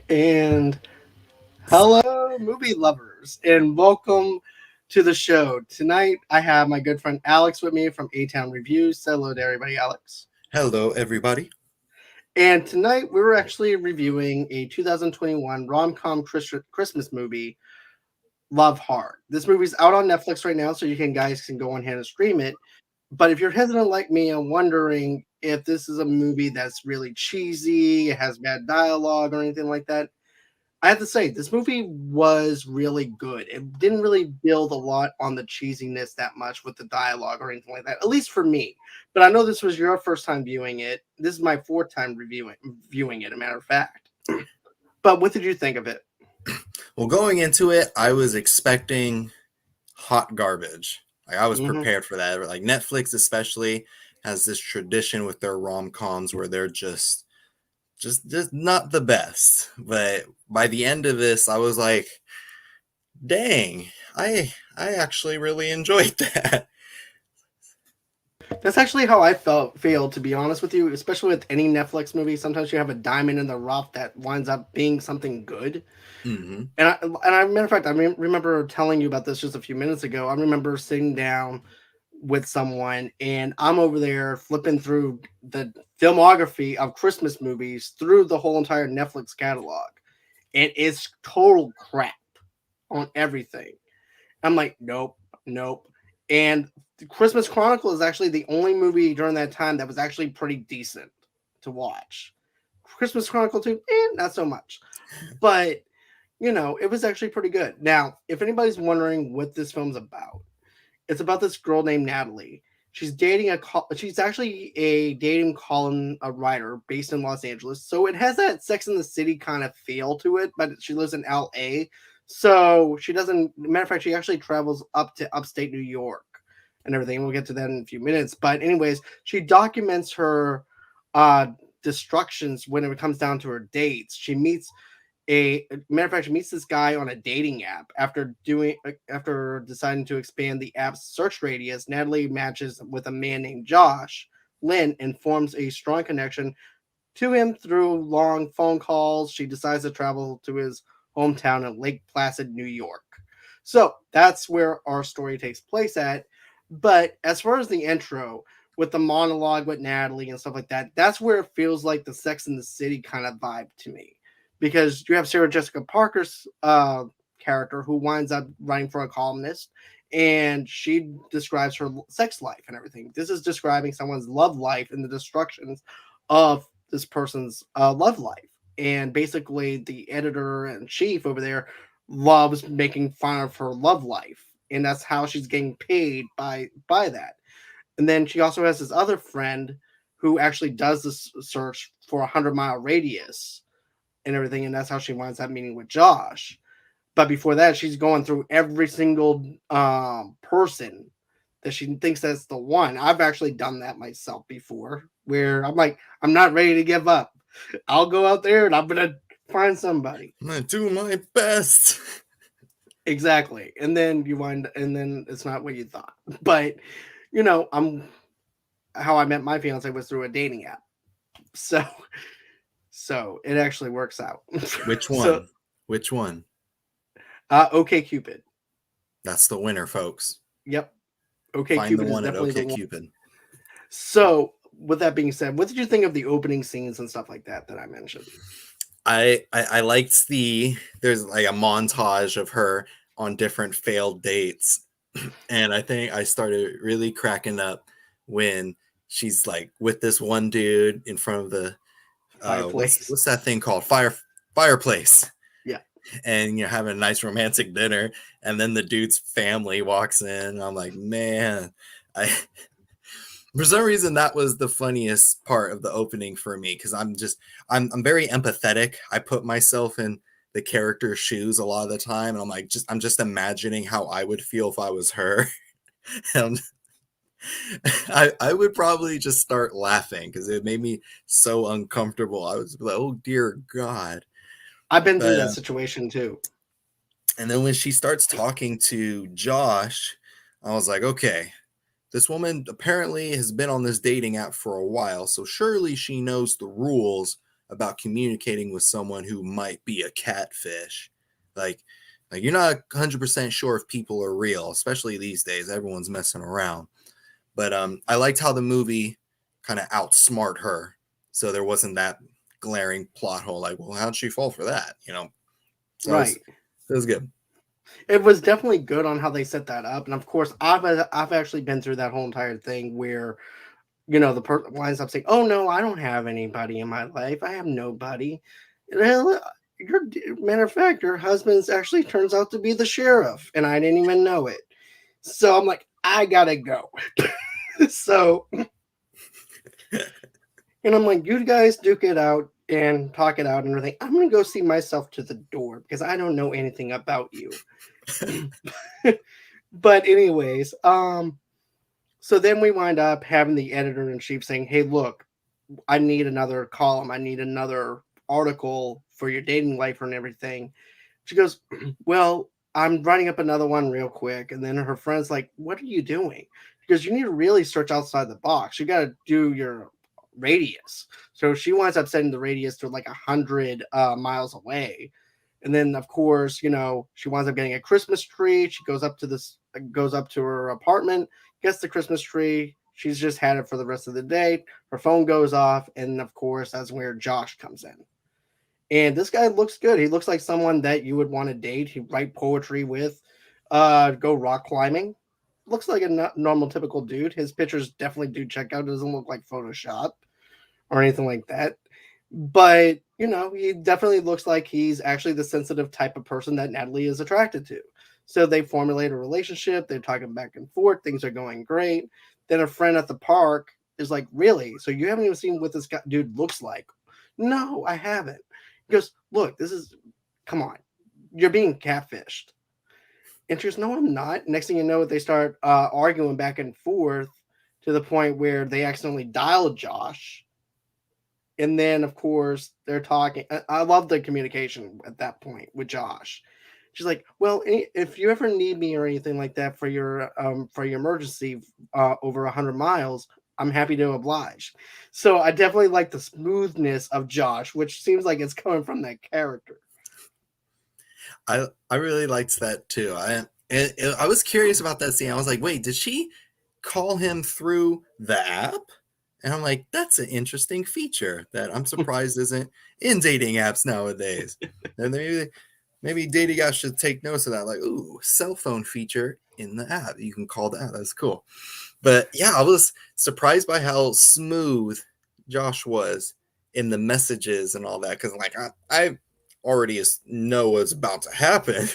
And hello, movie lovers, and welcome to the show. Tonight, I have my good friend Alex with me from A Town Reviews. Say hello to everybody, Alex. Hello, everybody. And tonight, we were actually reviewing a 2021 rom com Christmas movie, Love Hard. This movie's out on Netflix right now, so you guys can go on here and stream it. But if you're hesitant like me and wondering if this is a movie that's really cheesy, it has bad dialogue, or anything like that, I have to say, this movie was really good. It didn't really build a lot on the cheesiness that much with the dialogue or anything like that, at least for me. But I know this was your first time viewing it. This is my fourth time viewing it, a matter of fact. But what did you think of it? Well, going into it, I was expecting hot garbage. Like I was Hmm. prepared for that. Like Netflix, especially, has this tradition with their rom coms where they're just not the best. But by the end of this, I was like, dang, I actually really enjoyed that. That's actually how I feel, to be honest with you, especially with any Netflix movie. Sometimes you have a diamond in the rough that winds up being something good. Hmm. Matter of fact, remember telling you about this just a few minutes ago. I remember sitting down with someone, and I'm over there flipping through the filmography of Christmas movies through the whole entire Netflix catalog, and it's total crap on everything. I'm like, nope, nope. And Christmas Chronicle is actually the only movie during that time that was actually pretty decent to watch. Christmas Chronicle 2, not so much. But it was actually pretty good. Now, if anybody's wondering what this film's about, it's about this girl named Natalie. She's actually a dating column a writer based in Los Angeles. So it has that Sex in the City kind of feel to it, but she lives in LA. So she doesn't matter of fact, she actually travels up to upstate New York and everything. We'll get to that in a few minutes. But anyways, she documents her uh destructions when it comes down to her dates. She meets a matter of fact, she meets this guy on a dating app. After deciding to expand the app's search radius, Natalie matches with a man named Josh Lynn and forms a strong connection to him through long phone calls. She decides to travel to his hometown in Lake Placid, New York. So that's where our story takes place at. But as far as the intro, with the monologue with Natalie and stuff like that, that's where it feels like the Sex in the City kind of vibe to me. Because you have Sarah Jessica Parker's character who winds up writing for a columnist, and she describes her sex life and everything. This is describing someone's love life and the destructions of this person's love life. And basically, the editor and chief over there loves making fun of her love life, and that's how she's getting paid by that. And then she also has this other friend who actually does this search for 100-mile radius and everything, and that's how she winds up meeting with Josh. But before that, she's going through every single person that she thinks that's the one. I've actually done that myself before, where I'm like, I'm not ready to give up. I'll go out there and I'm gonna find somebody. I'm gonna do my best. Exactly. And then it's not what you thought. But I'm how I met my fiance was through a dating app. So so it actually works out. Which So one? Which one? okay Cupid. That's the winner, folks. Yep. Okay Find the Cupid is one at definitely the one. OKCupid. So with that being said, what did you think of the opening scenes and stuff like that I mentioned? I liked there's like a montage of her on different failed dates, and I think I started really cracking up when she's like with this one dude in front of the Fireplace. what's that thing called, fireplace, Yeah. and having a nice romantic dinner, and then the dude's family walks in, and I'm like, man, I for some reason that was the funniest part of the opening for me, because I'm very empathetic. I put myself in the character's shoes a lot of the time, and I'm just imagining how I would feel if I was her. And I would probably just start laughing because it made me so uncomfortable. I was like, oh dear God. I've been through But that situation too. and then when she starts talking to Josh, I was like, okay, this woman apparently has been on this dating app for a while, so surely she knows the rules about communicating with someone who might be a catfish. Like you're not 100% sure if people are real, especially these days. Everyone's messing around. But I liked how the movie kind of outsmart her. So there wasn't that glaring plot hole like, well, how'd she fall for that? So Right. it was good. It was definitely good on how they set that up. And of course, I've actually been through that whole entire thing where, the person winds up saying, "Oh no, I don't have anybody in my life. I have nobody." Well, matter of fact, your husband's actually turns out to be the sheriff, and I didn't even know it. So I'm like, I gotta go. So, and I'm like, you guys duke it out and talk it out and everything. I'm gonna go see myself to the door because I don't know anything about you. But anyways, so then we wind up having the editor-in-chief saying, "Hey, look, I need another column. I need another article for your dating life and everything." She goes, "Well, I'm writing up another one real quick." And then her friend's like, "What are you doing?" Because you need to really search outside the box. You got to do your radius. So she winds up setting the radius to like 100 miles away. And then, of course, she winds up getting a Christmas tree. She goes up to her apartment, gets the Christmas tree. She's just had it for the rest of the day. Her phone goes off, and of course, that's where Josh comes in. And this guy looks good. He looks like someone that you would want to date. He write poetry with, go rock climbing. Looks like a normal, typical dude. His pictures definitely do check out. Doesn't look like Photoshop or anything like that. But, he definitely looks like he's actually the sensitive type of person that Natalie is attracted to. So they formulate a relationship. They're talking back and forth. Things are going great. Then a friend at the park is like, "Really? So you haven't even seen what this dude looks like?" "No, I haven't." He goes, "Look, come on. You're being catfished." And she goes, "No, I'm not." Next thing you know, they start arguing back and forth to the point where they accidentally dial Josh. And then, of course, they're talking. I love the communication at that point with Josh. She's like, "Well, if you ever need me or anything like that for your emergency over 100 miles, I'm happy to oblige." So I definitely like the smoothness of Josh, which seems like it's coming from that character. I really liked that too. I was curious about that scene. I was like, wait, did she call him through the app? And I'm like, that's an interesting feature that I'm surprised isn't in dating apps nowadays. And maybe dating apps should take notice of that. Like, ooh, cell phone feature in the app. You can call that. That's cool. But yeah, I was surprised by how smooth Josh was in the messages and all that. Because like I already know what's about to happen.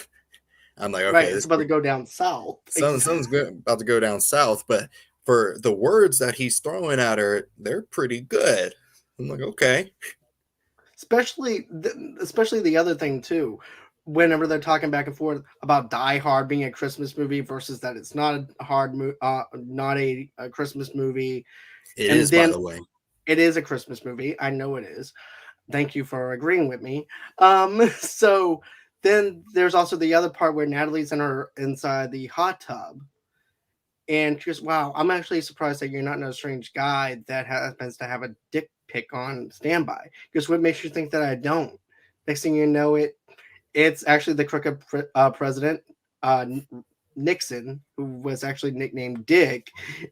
I'm like, Right, okay, it's about to go down south. something's about to go down south. But for the words that he's throwing at her, they're pretty good. I'm like, okay. especially the other thing too, whenever they're talking back and forth about Die Hard being a Christmas movie versus that it's not not a Christmas movie. It And is, by then the way. it is a Christmas movie. I know it is. Thank you for agreeing with me. So then there's also the other part where Natalie's inside the hot tub. And she goes, "Wow, I'm actually surprised that you're not no strange guy that happens to have a dick pic on standby." Because what makes you think that I don't? Next thing you know, it's actually the crooked president, Nixon, who was actually nicknamed Dick.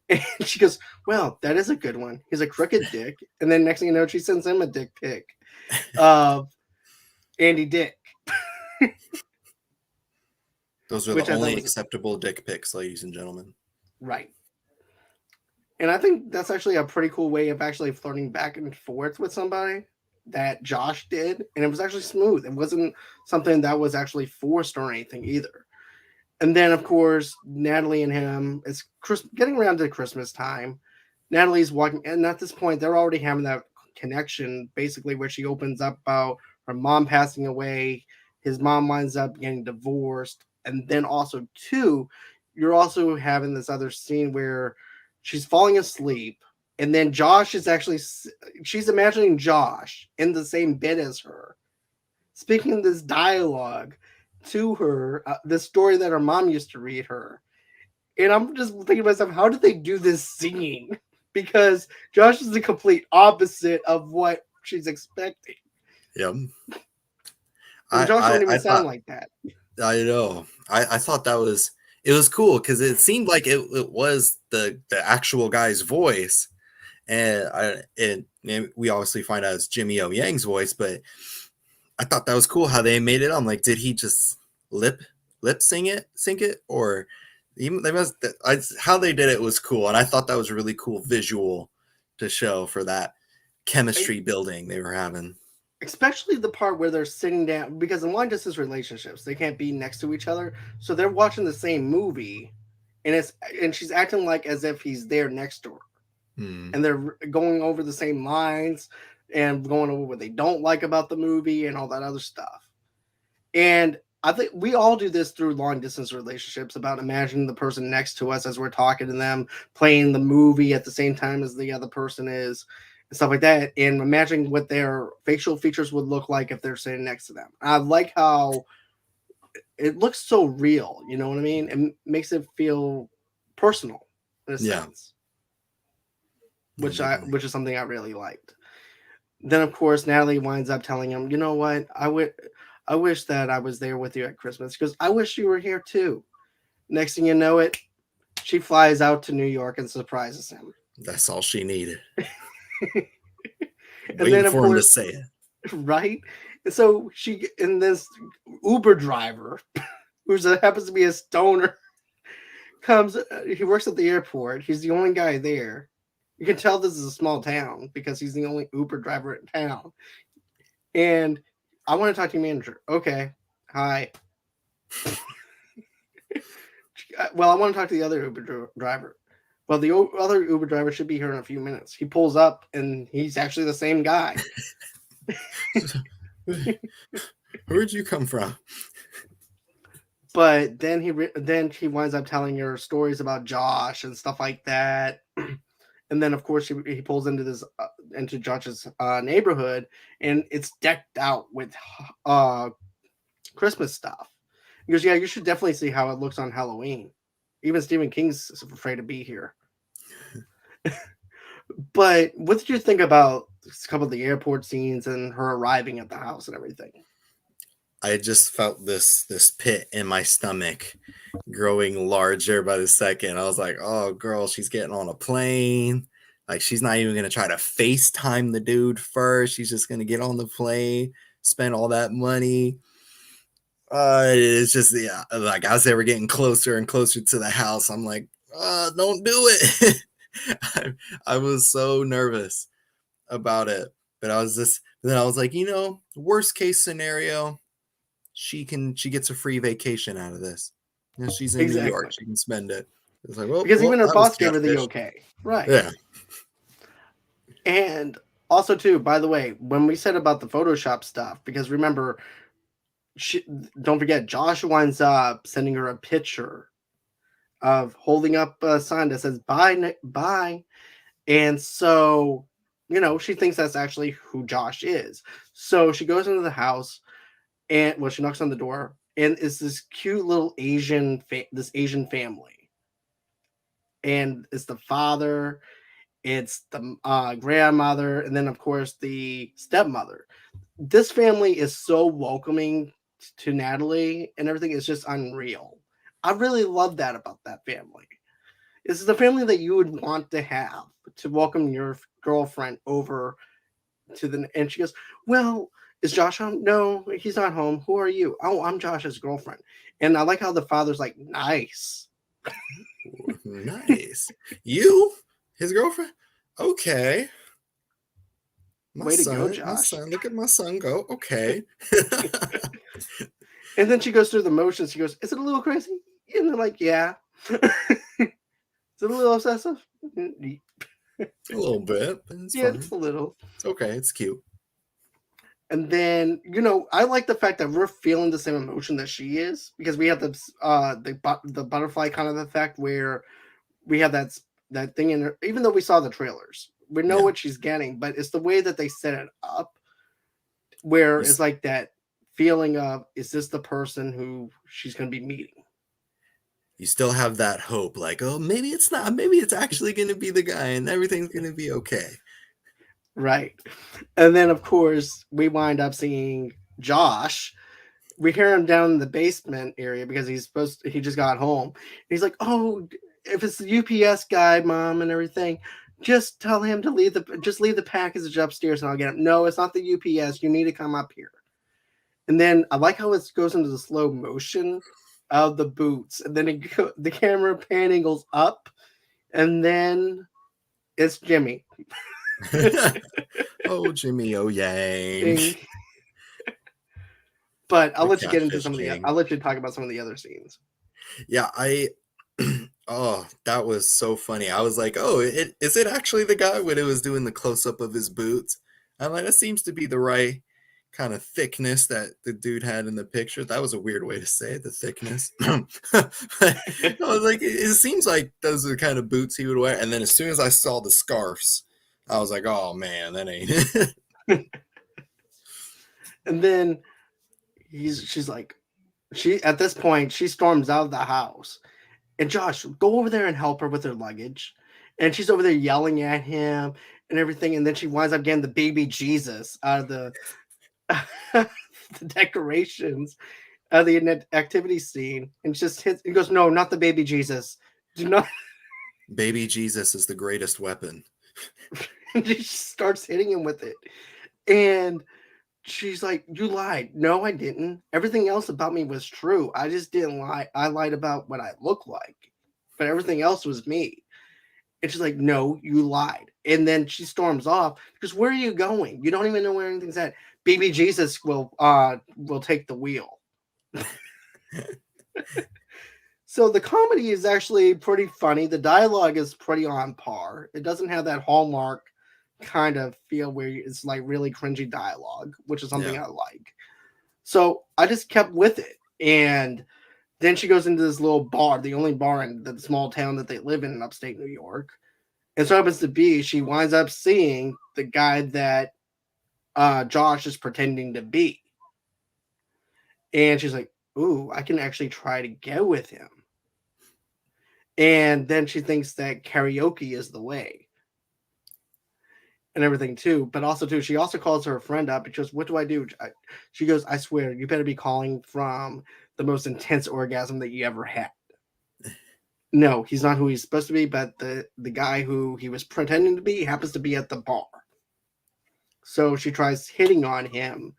And she goes, "Well, that is a good one. He's a crooked dick." And then next thing you know, she sends him a dick pic of Andy Dick. Those are Which the I thought only was acceptable dick pics, ladies and gentlemen. right. And I think that's actually a pretty cool way of actually flirting back and forth with somebody that Josh did. And it was actually smooth. It wasn't something that was actually forced or anything either. And then, of course, Natalie and him, it's getting around to Christmas time. Natalie's walking, and at this point, they're already having that connection, basically, where she opens up about her mom passing away. His mom winds up getting divorced. And then also, too, you're also having this other scene where she's falling asleep. And then Josh is actually, she's imagining Josh in the same bed as her, speaking this dialogue to her, the story that her mom used to read her. And I'm just thinking to myself, how did they do this singing? Because Josh is the complete opposite of what she's expecting. Yep. And Josh don't I even sound thought like that. I know. I thought that was it was cool because it seemed like it was the actual guy's voice, and we obviously find out it's Jimmy O Yang's voice, but I thought that was cool how they made it. I'm like, did he just lip sing it, or even they must? How they did it was cool, and I thought that was a really cool visual to show for that chemistry building they were having. Especially the part where they're sitting down, because in long distance relationships they can't be next to each other, so they're watching the same movie, and she's acting like as if he's there next door, Hmm. and they're going over the same lines and going over what they don't like about the movie and all that other stuff. And I think we all do this through long distance relationships, about imagining the person next to us as we're talking to them, playing the movie at the same time as the other person is, and stuff like that, and imagining what their facial features would look like if they're sitting next to them. I like how it looks so real, you know what I mean? It makes it feel personal in a Yeah. sense, Yeah, which is something I really liked. Then of course Natalie winds up telling him, "You know what? I wish that I was there with you at Christmas, because I wish you were here too." Next thing you know it, she flies out to New York and surprises him. that's all she needed. And then Waiting of for him to course, say it. right? And so she and this Uber driver, happens to be a stoner, comes. He works at the airport. He's the only guy there. You can tell this is a small town because he's the only Uber driver in town. And I want to talk to your manager. Okay, hi. Well, I want to talk to the other Uber driver. Well, the other Uber driver should be here in a few minutes. He pulls up, and he's actually the same guy. Where'd you come from? But then he winds up telling her stories about Josh and stuff like that. And then of course he pulls into this into Josh's neighborhood, and it's decked out with Christmas stuff. He goes, "Yeah, you should definitely see how it looks on Halloween. Even Stephen King's afraid to be here." But what did you think about a couple of the airport scenes and her arriving at the house and everything? I just felt this pit in my stomach growing larger by the second. I was like, oh girl, she's getting on a plane. Like she's not even gonna try to FaceTime the dude first. She's just gonna get on the plane, spend all that money. It's just yeah, like as they were getting closer and closer to the house, I'm like, don't do it. I was so nervous about it. But then I was like, worst case scenario, she gets a free vacation out of this. She's in New York, Exactly. she can spend it. It's like, well, Because even her that was boss gave her the catfish. okay. Right. Yeah. And also, too, by the way, when we said about the Photoshop stuff, because remember, don't forget, Josh winds up sending her a picture of holding up a sign that says "Bye, bye," and so she thinks that's actually who Josh is. So she goes into the house, and she knocks on the door, and it's this cute little this Asian family, and it's the father, it's the grandmother, and then of course the stepmother. This family is so welcoming to Natalie and everything. It's just unreal. I really love that about that family. This is the family that you would want to have to welcome your girlfriend over to the. And she goes, "Well, is Josh home? No, he's not home. Who are you? Oh, I'm Josh's girlfriend." And I like how the father's like, "Nice." Nice. You? His girlfriend? Okay. Way to go, My Josh. son. Look at my son go. Okay. And then she goes through the motions. She goes, "Is it a little crazy?" And they're like, "Yeah." Is it a little obsessive? A little bit, but it's Yeah, fine. it's a little. It's okay. It's cute. And then, I like the fact that we're feeling the same emotion that she is, because we have the butterfly kind of effect where we have that thing in her. Even though we saw the trailers, we know Yeah. what she's getting, but it's the way that they set it up, where You, it's like that feeling of, is this the person who she's going to be meeting? you still have that hope, like, oh, maybe it's not. Maybe it's actually going to be the guy, and everything's going to be okay. Right. And then, of course, we wind up seeing Josh. We hear him down in the basement area because he just got home. He's like, "Oh, if it's the UPS guy, mom, and everything, just tell him to leave the package upstairs and I'll get him." No, it's not the UPS. You need to come up here. And then I like how it goes into the slow motion of the boots, and then the camera pan angles up, and then it's Jimmy. Oh, Jimmy, oh Yang. But I'll The let you get into Catfish King. I'll let you talk about some of the other scenes. Yeah, oh, that was so funny. I was like, oh, is it actually the guy when it was doing the close up of his boots? I'm like, that seems to be the right kind of thickness that the dude had in the picture. That was a weird way to say it, the thickness. I was like, it seems like those are the kind of boots he would wear. And then as soon as I saw the scarves, I was like, oh man, that ain't it. And then she's like, at this point she storms out of the house, and Josh, go over there and help her with her luggage. And she's over there yelling at him and everything, and then she winds up getting the baby Jesus out of the the decorations of the activity scene, and just hits. He goes, "No, not the baby Jesus. Do not." Baby Jesus is the greatest weapon. And she starts hitting him with it, and she's like, "You lied." "No, I didn't. Everything else about me was true. I just didn't lie. I lied about what I look like, but everything else was me." And she's like, "No, you lied." And then she storms off because, "Where are you going? You don't even know where anything's at." "Baby Jesus will take the wheel." So the comedy is actually pretty funny. The dialogue is pretty on par. It doesn't have that Hallmark kind of feel where it's like really cringy dialogue, which is something Yeah. I like. So I just kept with it. And then she goes into this little bar, the only bar in the small town that they live in upstate New York. And so happens to be she winds up seeing the guy that Josh is pretending to be. And she's like, "Ooh, I can actually try to get with him." And then she thinks that karaoke is the way and everything too. But also too, she also calls her friend up because, "What do I do?" She goes, "I swear, you better be calling from the most intense orgasm that you ever had." No, he's not who he's supposed to be, but the guy who he was pretending to be happens to be at the bar. So she tries hitting on him.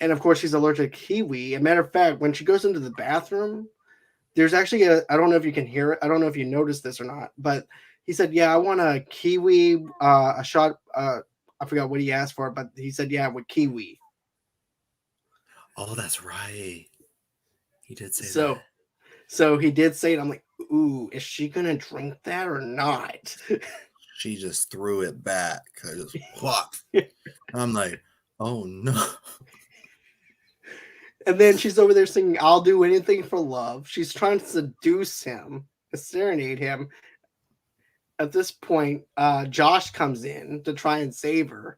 And of course, she's allergic to kiwi. As a matter of fact, when she goes into the bathroom, there's actually I don't know if you can hear it. I don't know if you noticed this or not, but he said, "Yeah, I want a kiwi, a shot." I forgot what he asked for, but he said, "Yeah, with kiwi." Oh, that's right. He did say So, that. so he did say it. I'm like, "Ooh, is she gonna drink that or not?" She just threw it back. I just what? I'm like, oh no. And then she's over there singing, "I'll do anything for love." She's trying to seduce him, serenade him. At this point, Josh comes in to try and save her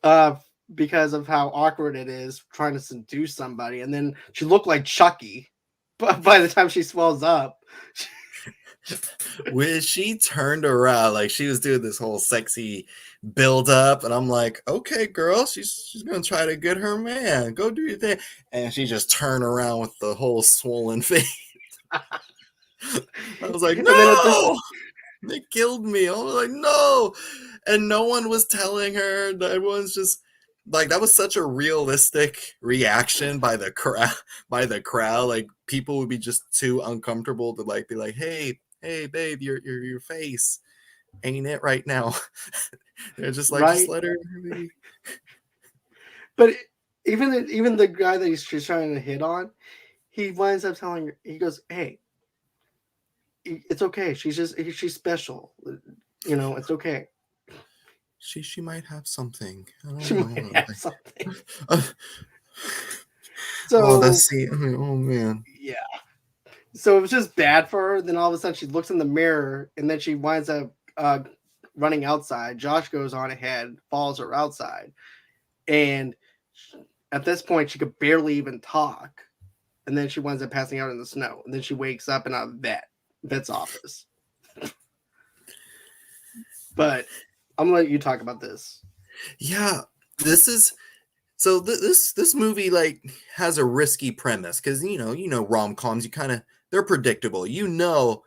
uh, because of how awkward it is trying to seduce somebody. And then she looked like Chucky by the time she swells up. When she turned around, like she was doing this whole sexy build up, and I'm like, okay, girl, she's gonna try to get her man. Go do your thing. And she just turned around with the whole swollen face. I was like, And then at this, no, they killed me. I was like, no. And no one was telling her. Everyone's just like, that was such a realistic reaction by the crowd. Like people would be just too uncomfortable to like be like, hey, babe, your face ain't it right now. They're just like, just right? let her be. But even the guy that she's trying to hit on, he winds up telling her, he goes, "Hey, it's okay. She's special. It's okay." She might have something. I She don't might know. have something. Oh, So that's see. I mean, oh man. yeah. So it was just bad for her. Then all of a sudden she looks in the mirror, and then she winds up running outside. Josh goes on ahead, follows her outside, and at this point she could barely even talk. And then she winds up passing out in the snow. And then she wakes up in a vet's office. But I'm gonna let you talk about this. Yeah, this is so this movie like has a risky premise because rom-coms, you kind of, they're predictable. You know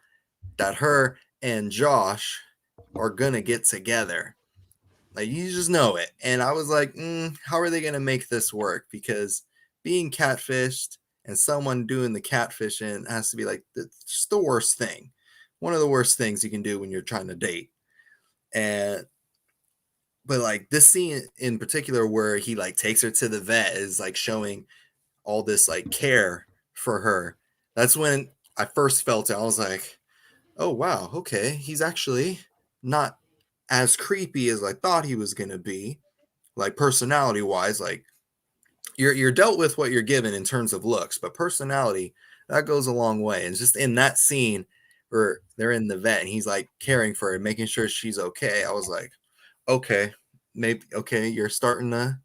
that her and Josh are gonna get together. Like you just know it. And I was like, how are they gonna make this work? Because being catfished and someone doing the catfishing has to be like just the worst thing. One of the worst things you can do when you're trying to date. And but like this scene in particular where he like takes her to the vet is like showing all this like care for her. That's when I first felt it. I was like, oh wow, okay, he's actually not as creepy as I thought he was gonna be. Like personality wise, like you're dealt with what you're given in terms of looks, but personality, that goes a long way. And just in that scene where they're in the vet and he's like caring for her, making sure she's okay, I was like, okay, maybe okay, you're starting to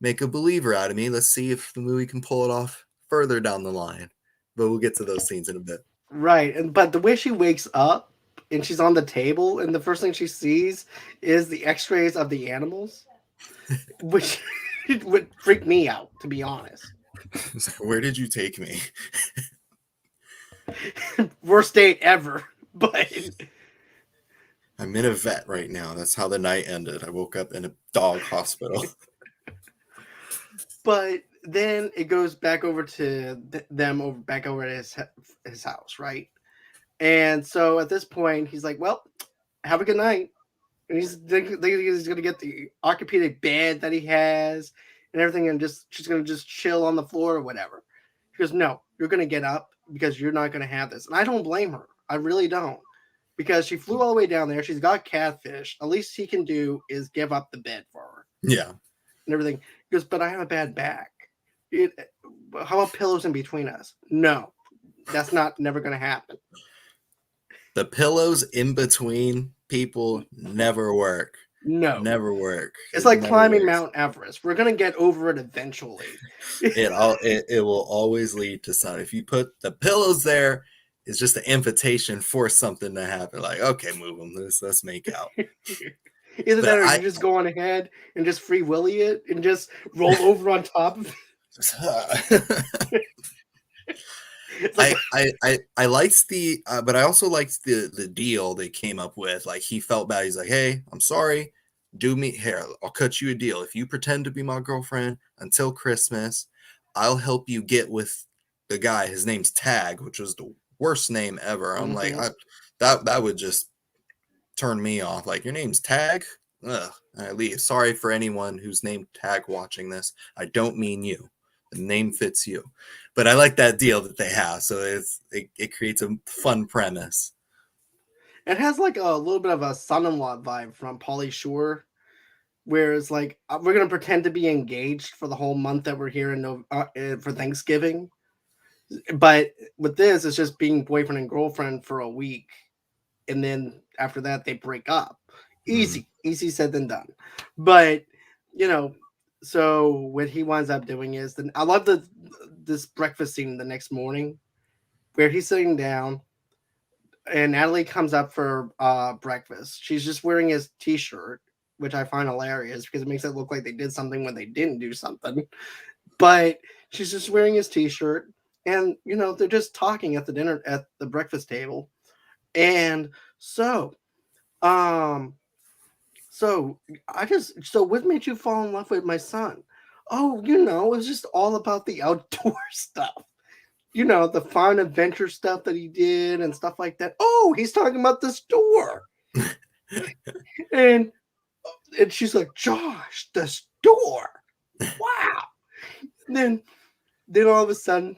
make a believer out of me. Let's see if the movie can pull it off further down the line. But we'll get to those scenes in a bit. Right, and but the way she wakes up and she's on the table, and the first thing she sees is the X-rays of the animals, which would freak me out, to be honest. Where did you take me? Worst date ever, but I'm in a vet right now. That's how the night ended. I woke up in a dog hospital. but then it goes back over to them over back over at his house, right? And so at this point, he's like, "Well, have a good night." And he's going to get the orthopedic bed that he has and everything, and just she's going to just chill on the floor or whatever. She goes, "No, you're going to get up because you're not going to have this." And I don't blame her. I really don't, because she flew all the way down there. She's got catfish. At least he can do is give up the bed for her Yeah. and everything. He goes, "But I have a bad back. It, how about pillows in between us?" No, that's not never going to happen. The pillows in between people never work. No, Never work. it's It like never climbing works. Mount Everest. We're gonna get over it eventually. It will always lead to something. If you put the pillows there, it's just an invitation for something to happen. Like, okay, move them. Let's make out. Either But that or I you just go on ahead and just free willy it and just roll over on top of it. It's like I liked the but I also liked the deal they came up with. Like he felt bad. He's like, hey, I'm sorry. Do me here. I'll cut you a deal. If you pretend to be my girlfriend until Christmas, I'll help you get with the guy. His name's Tag, which was the worst name ever. I'm like, mhm. that would just turn me off. Like your name's Tag. Ugh. I leave. Sorry for anyone who's named Tag watching this. I don't mean you. The name fits you. But I like that deal that they have. So it creates a fun premise. It has like a little bit of a son-in-law vibe from Pauly Shore, where it's like we're gonna pretend to be engaged for the whole month that we're here in for Thanksgiving, but with this, it's just being boyfriend and girlfriend for a week, and then after that they break up. Mm. Easy said than done. But you know, so what he winds up doing is then I love this breakfast scene the next morning where he's sitting down and Natalie comes up for breakfast. She's just wearing his t-shirt, which I find hilarious because it makes it look like they did something when they didn't do something. But she's just wearing his t-shirt, and they're just talking at the breakfast table. And so um so what made you fall in love with my son? Oh, it was just all about the outdoor stuff. The fun adventure stuff that he did and stuff like that. Oh, he's talking about the store. And she's like, "Josh, the store. Wow." Then all of a sudden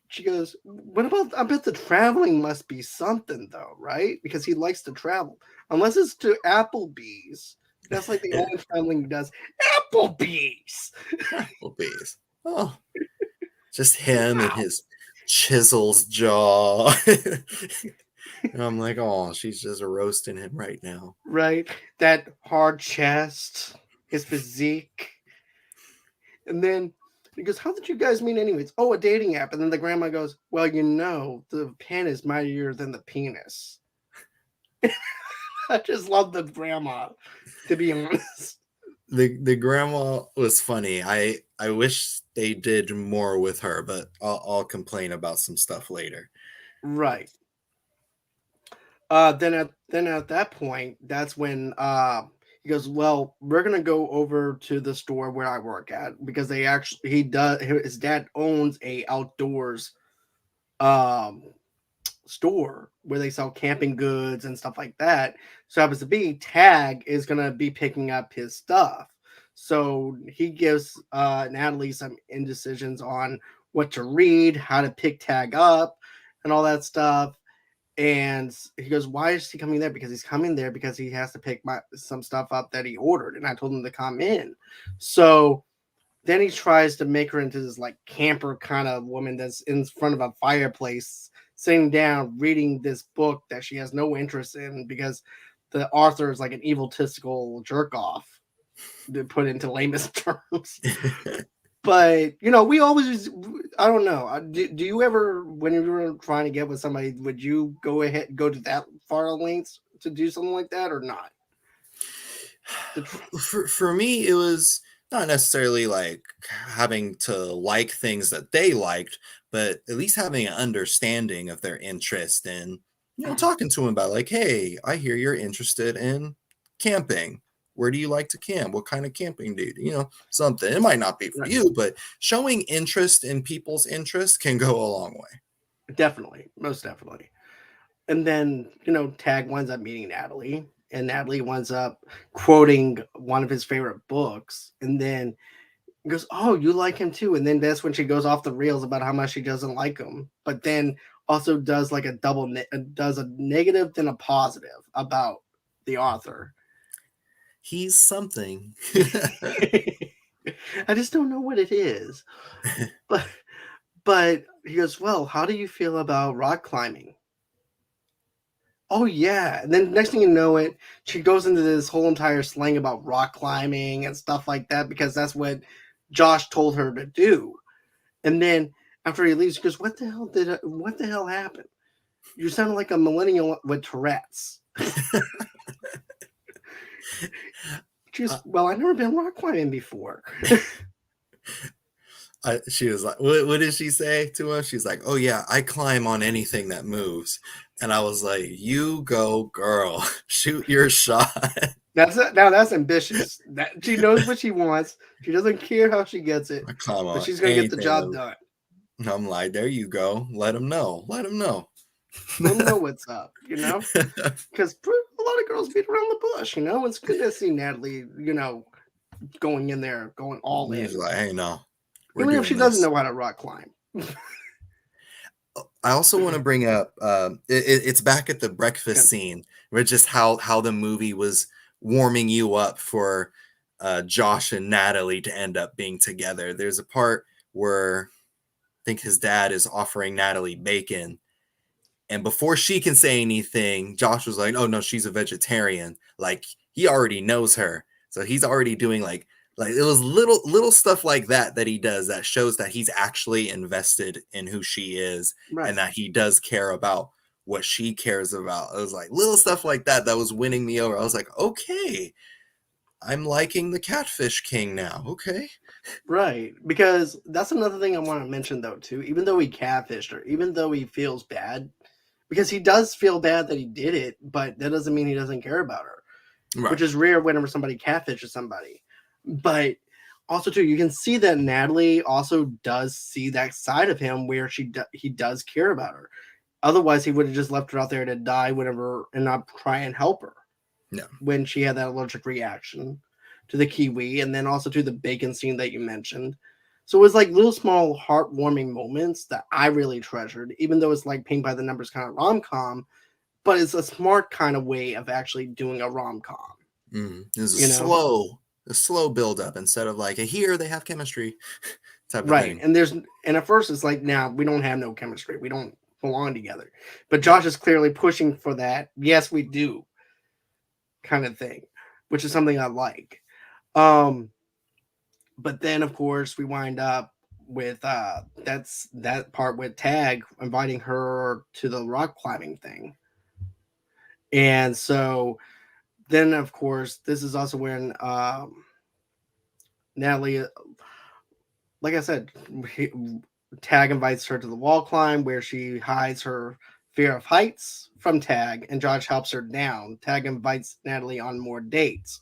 she goes, "What about, I bet the traveling must be something though, right? Because he likes to travel. Unless it's to Applebee's. That's like the only traveling he does. Applebee's." Applebee's. Oh, just him and his chisel's jaw. And I'm like, oh, she's just roasting him right now. Right? That hard chest, his physique. And then he goes, "How did you guys meet anyways?" "Oh, a dating app." And then the grandma goes, "Well, the pen is mightier than the penis." I just love the grandma, to be honest. The grandma was funny. I wish they did more with her, but I'll complain about some stuff later. Right. Then at that point, that's when he goes, "Well, we're gonna go over to the store where I work at because they actually he does his dad owns a outdoors um store where they sell camping goods and stuff like that. So happens to be Tag is gonna be picking up his stuff. So he gives Natalie some indecisions on what to read, how to pick Tag up, and all that stuff. And he goes, "Why is he coming there?" Because he's coming there because he has to pick some stuff up that he ordered, and I told him to come in. So then he tries to make her into this like camper kind of woman that's in front of a fireplace, sitting down reading this book that she has no interest in because the author is like an egotistical jerk off, to put into lamest terms. But we always, I don't know. Do you ever, when you were trying to get with somebody, would you go to that far lengths to do something like that or not? For me, it was not necessarily like having to like things that they liked, but at least having an understanding of their interest and talking to them about like, hey, I hear you're interested in camping. Where do you like to camp? What kind of camping do you do? Something. It might not be for Right. you, but showing interest in people's interests can go a long way. Definitely, most definitely. And then, Tag winds up meeting Natalie, and Natalie winds up quoting one of his favorite books. And then he goes, "Oh, you like him too." And then that's when she goes off the rails about how much she doesn't like him, but then also does like does a negative then a positive about the author. He's something. I just don't know what it is. But he goes, "Well, how do you feel about rock climbing?" Oh yeah. And then next thing you know it, she goes into this whole entire slang about rock climbing and stuff like that because that's what Josh told her to do. And then after he leaves, she goes, what the hell happened? You sound like a millennial with Tourette's. Well, I've never been rock climbing before. She was like, what did she say to him? She's like, "Oh yeah, I climb on anything that moves." And I was like, "You go, girl, shoot your shot." Now that's ambitious. That she knows what she wants. She doesn't care how she gets it, I climb but on she's gonna get the anything job that. done. I'm like, there you go. Let him know. Let him know. Let them know what's up, because a lot of girls beat around the bush. It's good to see Natalie, going in there, going all He's in, like, "Hey, no, we're even if she doing doesn't this." know how to rock climb. I also want to bring up it's back at the breakfast scene where just how the movie was warming you up for Josh and Natalie to end up being together. There's a part where I think his dad is offering Natalie bacon, and before she can say anything, Josh was like, "Oh no, she's a vegetarian." Like he already knows her, so he's already doing like it was little stuff like that he does that shows that he's actually invested in who she is and Right, that he does care about what she cares about. It was like little stuff like that was winning me over. I was like, okay, I'm liking the Catfish King now. Okay. right. Because that's another thing I want to mention though too. Even though he catfished her, even though he feels bad, because he does feel bad that he did it, but that doesn't mean he doesn't care about her, which Right. is rare whenever somebody catfishes somebody. But also too, you can see that Natalie also does see that side of him where he does care about her. Otherwise, he would have just left her out there to die whenever and not try and help her No. when she had that allergic reaction to the kiwi, and then also to the bacon scene that you mentioned. So it was like little small heartwarming moments that I really treasured, even though it's like paint by the numbers kind of rom com, but it's a smart kind of way of actually doing a rom com. It was You know, a slow build up instead of like a here they have chemistry type of right? thing. And at first it's like, now we don't have no chemistry, we don't belong together. But Josh is clearly pushing for that. Yes, we do, kind of thing, which is something I like. Um, but then of course we wind up with that's that part with Tag inviting her to the rock climbing thing. And so then of course, this is also when Natalie, like I said, he, Tag invites her to the wall climb where she hides her fear of heights from Tag, and Josh helps her down. Tag invites Natalie on more dates.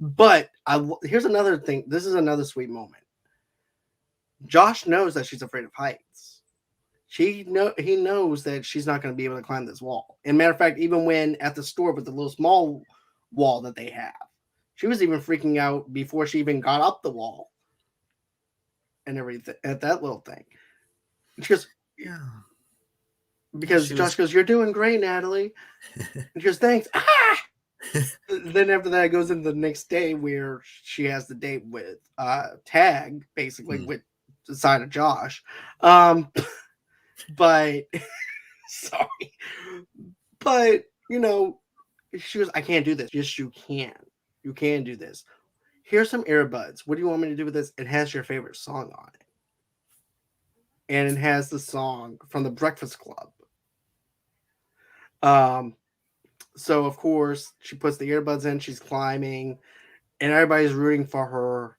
But here's another thing. This is another sweet moment. Josh knows that she's afraid of heights. He knows that she's not going to be able to climb this wall. And matter of fact, even when at the store with the little small wall that they have, she was even freaking out before she even got up the wall and everything at that little thing. She goes, Yeah. because Josh goes, "You're doing great, Natalie." And she goes, "Thanks." Ah! Then after that, it goes into the next day where she has the date with Tag, basically with the side of Josh. But sorry, but she goes, "I can't do this." Yes, you can. You can do this. Here's some earbuds. What do you want me to do with this? It has your favorite song on it, and it has the song from the Breakfast Club. So of course she puts the earbuds in. She's climbing, and everybody's rooting for her.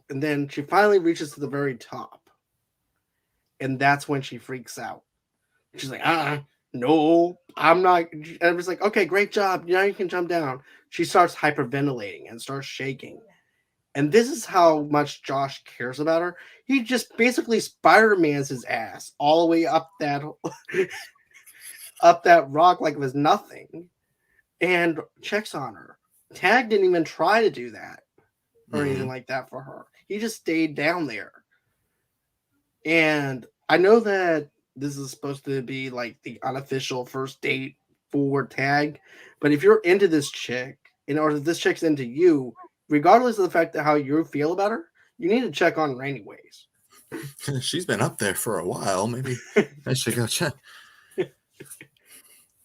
And then she finally reaches to the very top, and that's when she freaks out. She's like, no, I'm not. And I was like, okay, great job. Now you can jump down. She starts hyperventilating and starts shaking. And this is how much Josh cares about her. He just basically Spider-Man's his ass all the way up that up that rock like it was nothing, and checks on her. Tag didn't even try to do that or anything like that for her. He just stayed down there. And I know that this is supposed to be like the unofficial first date for Tag, but if you're into this chick, or if this chick's into you, regardless of the fact that how you feel about her, you need to check on her anyways. She's been up there for a while. Maybe I should go check.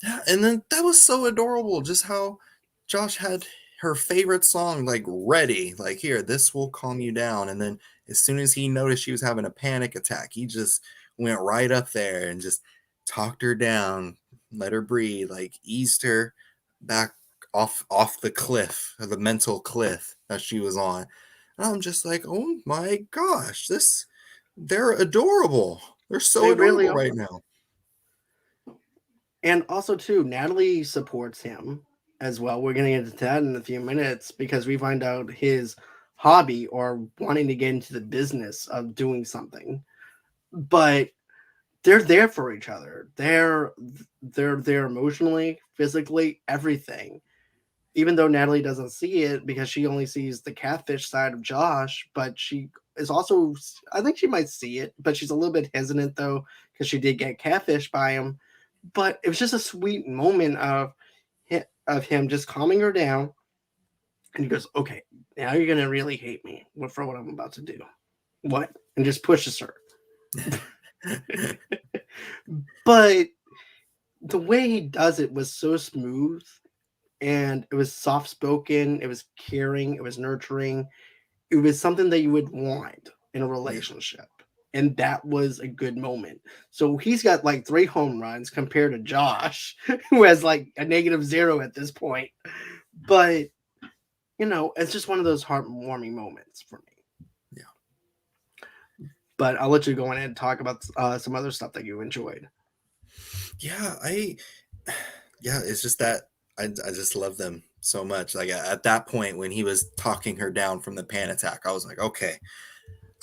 Yeah, and then that was so adorable, just how Josh had her favorite song like ready, like, here, this will calm you down. And then as soon as he noticed she was having a panic attack, he just went right up there and just talked her down, let her breathe, like eased her back off the cliff, or the mental cliff that she was on. And I'm just like, oh my gosh, they're adorable. They're so They adorable really are. right now. And also, too, Natalie supports him as well. We're going to get into that in a few minutes because we find out his hobby or wanting to get into the business of doing something. But they're there for each other. They're there emotionally, physically, everything. Even though Natalie doesn't see it because she only sees the catfish side of Josh, but she is also, I think she might see it, but she's a little bit hesitant though because she did get catfish by him. But it was just a sweet moment of him just calming her down, and he goes, "Okay, now you're gonna really hate me for what I'm about to do." What? And just pushes her. But the way he does it was so smooth, and it was soft spoken, it was caring, it was nurturing, it was something that you would want in a relationship. And that was a good moment. So he's got like 3 home runs compared to Josh, who has like a -0 at this point. But it's just one of those heartwarming moments for me. Yeah. But I'll let you go in and talk about some other stuff that you enjoyed. Yeah, it's just that I just love them so much. Like at that point when he was talking her down from the panic attack, I was like, okay,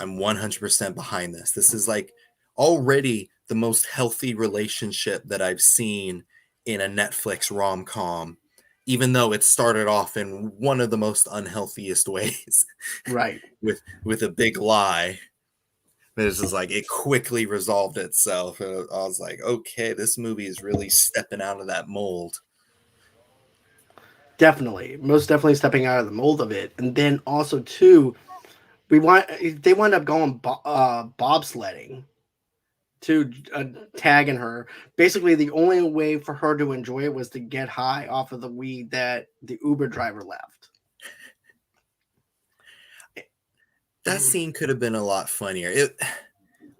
I'm 100% behind this. This is like already the most healthy relationship that I've seen in a Netflix rom-com, even though it started off in one of the most unhealthiest ways. Right. with a big lie. It's just like it quickly resolved itself. I was like, okay, this movie is really stepping out of that mold. Definitely. Most definitely stepping out of the mold of it. And then also too, they wind up going bobsledding to tagging her. Basically, the only way for her to enjoy it was to get high off of the weed that the Uber driver left. That scene could have been a lot funnier.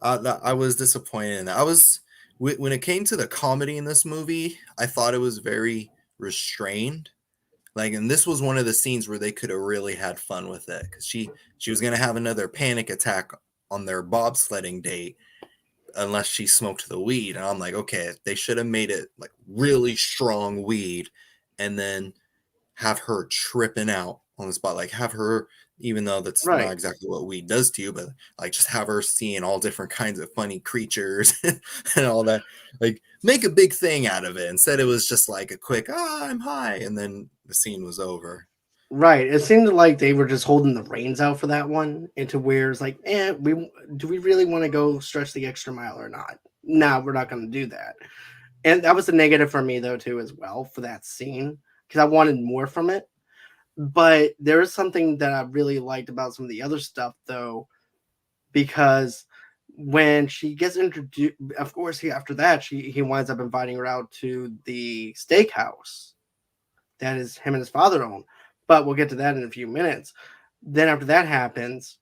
I was disappointed in that. When it came to the comedy in this movie, I thought it was very restrained. Like, and this was one of the scenes where they could have really had fun with it, because she was gonna have another panic attack on their bobsledding date unless she smoked the weed. And I'm like, okay, they should have made it like really strong weed, and then have her tripping out on the spot. Like, have her, even though that's not Right. exactly what weed does to you, but like just have her seeing all different kinds of funny creatures and all that. Like, make a big thing out of it. Instead, it was just like a quick, I'm high, and then the scene was over. Right. It seemed like they were just holding the reins out for that one, into where it's like, we really want to go stretch the extra mile or not? No, we're not going to do that. And that was a negative for me though too as well for that scene, because I wanted more from it. But there is something that I really liked about some of the other stuff though, because when she gets introduced, of course, after that he winds up inviting her out to the steakhouse that is him and his father own. But we'll get to that in a few minutes. Then after that happens,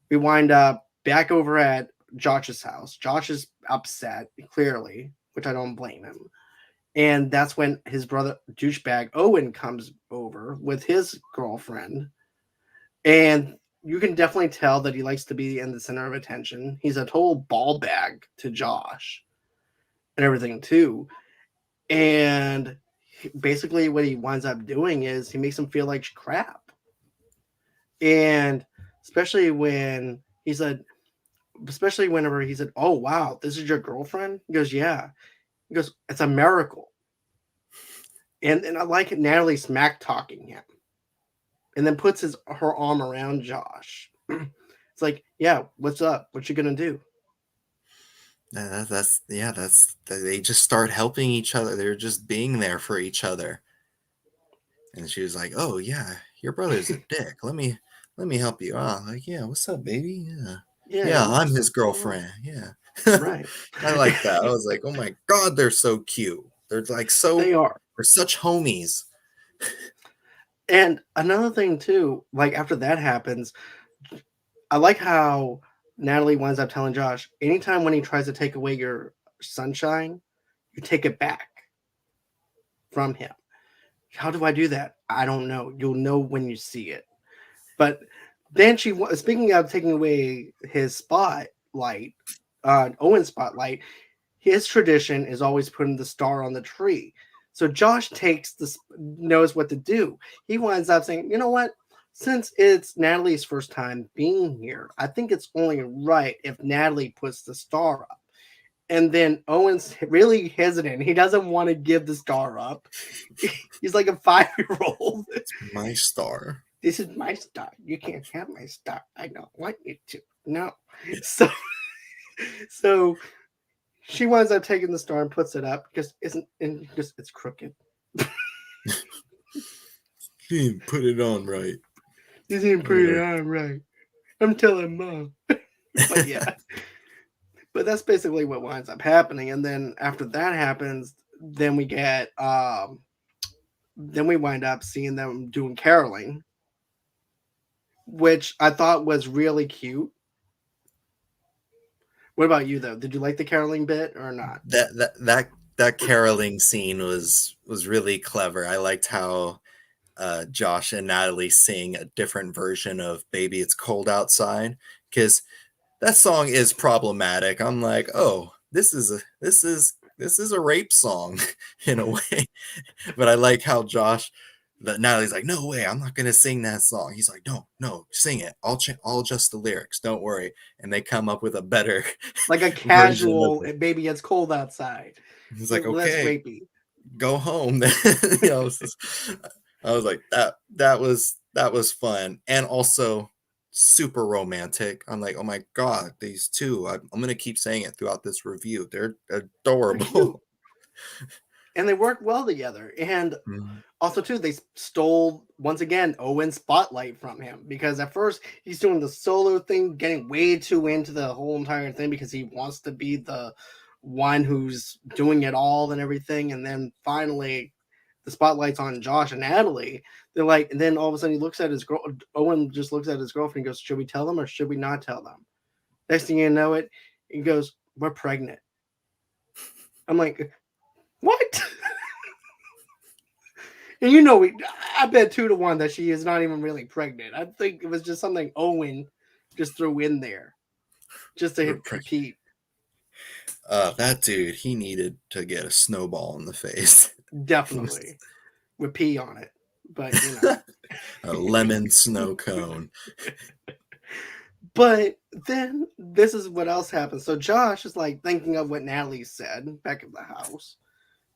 we wind up back over at Josh's house. Josh is upset, clearly, which I don't blame him. And that's when his brother, douchebag Owen, comes over with his girlfriend. And you can definitely tell that he likes to be in the center of attention. He's a total ball bag to Josh and everything, too. And basically, what he winds up doing is he makes him feel like crap. And especially when he said, especially whenever he said, "Oh, wow, this is your girlfriend?" He goes, "Yeah." He goes, "It's a miracle." And I like Natalie smack talking him, and then puts her arm around Josh. It's like, "Yeah, what's up? What you gonna do?" That's they just start helping each other. They're just being there for each other. And she was like, "Oh yeah, your brother's a dick. Let me help you out." Like, "Yeah, what's up, baby? Yeah, Yeah, yeah, I'm what's his up? girlfriend. Yeah." Right. I like that. I was like, "Oh my god, they're so cute. They're like They are. they're such homies." And another thing too, like after that happens, I like how Natalie winds up telling Josh, anytime when he tries to take away your sunshine, you take it back from him. How do I do that? I don't know. You'll know when you see it. But then speaking of taking away his spotlight, Owen's spotlight, his tradition is always putting the star on the tree. So Josh knows what to do. He winds up saying, "You know what? Since it's Natalie's first time being here, I think it's only right if Natalie puts the star up." And then Owen's really hesitant. He doesn't want to give the star up. He's like a 5-year-old. My star. This is my star. You can't have my star. I don't want you to. No. So, so she winds up taking the star and puts it up because it's crooked. She didn't put it on right. You didn't put it on right. I'm telling Mom. But yeah. But that's basically what winds up happening. And then after that happens, then we get then we wind up seeing them doing caroling, which I thought was really cute. What about you though? Did you like the caroling bit or not? That caroling scene was really clever. I liked how Josh and Natalie sing a different version of "Baby It's Cold Outside," because that song is problematic. I'm like, oh, this is a rape song in a way. But I like how Natalie's like, "No way, I'm not gonna sing that song." He's like, "No, sing it. I'll adjust the lyrics. Don't worry." And they come up with a better Like a version of casual it. "Baby It's Cold Outside." He's like, Less "Okay, rapey. go home." Then I was like, that was fun, and also super romantic. I'm like, oh my god, these two. I'm gonna keep saying it throughout this review. They're They're cute. adorable. And they work well together. And Mhm. also, too, they stole once again Owen's spotlight from him, because at first he's doing the solo thing, getting way too into the whole entire thing because he wants to be the one who's doing it all and everything. And then finally, the spotlight's on Josh and Natalie. They're like, and then all of a sudden he looks at his girl. Owen just looks at his girlfriend and goes, "Should we tell them or should we not tell them?" Next thing you know, he goes, "We're pregnant." I'm like, what? And I bet 2-1 that she is not even really pregnant. I think it was just something Owen just threw in there just to hit Pete. That dude, he needed to get a snowball in the face. Definitely. With pee on it. But, a lemon snow cone. But then this is what else happens. So Josh is like thinking of what Natalie said back at the house.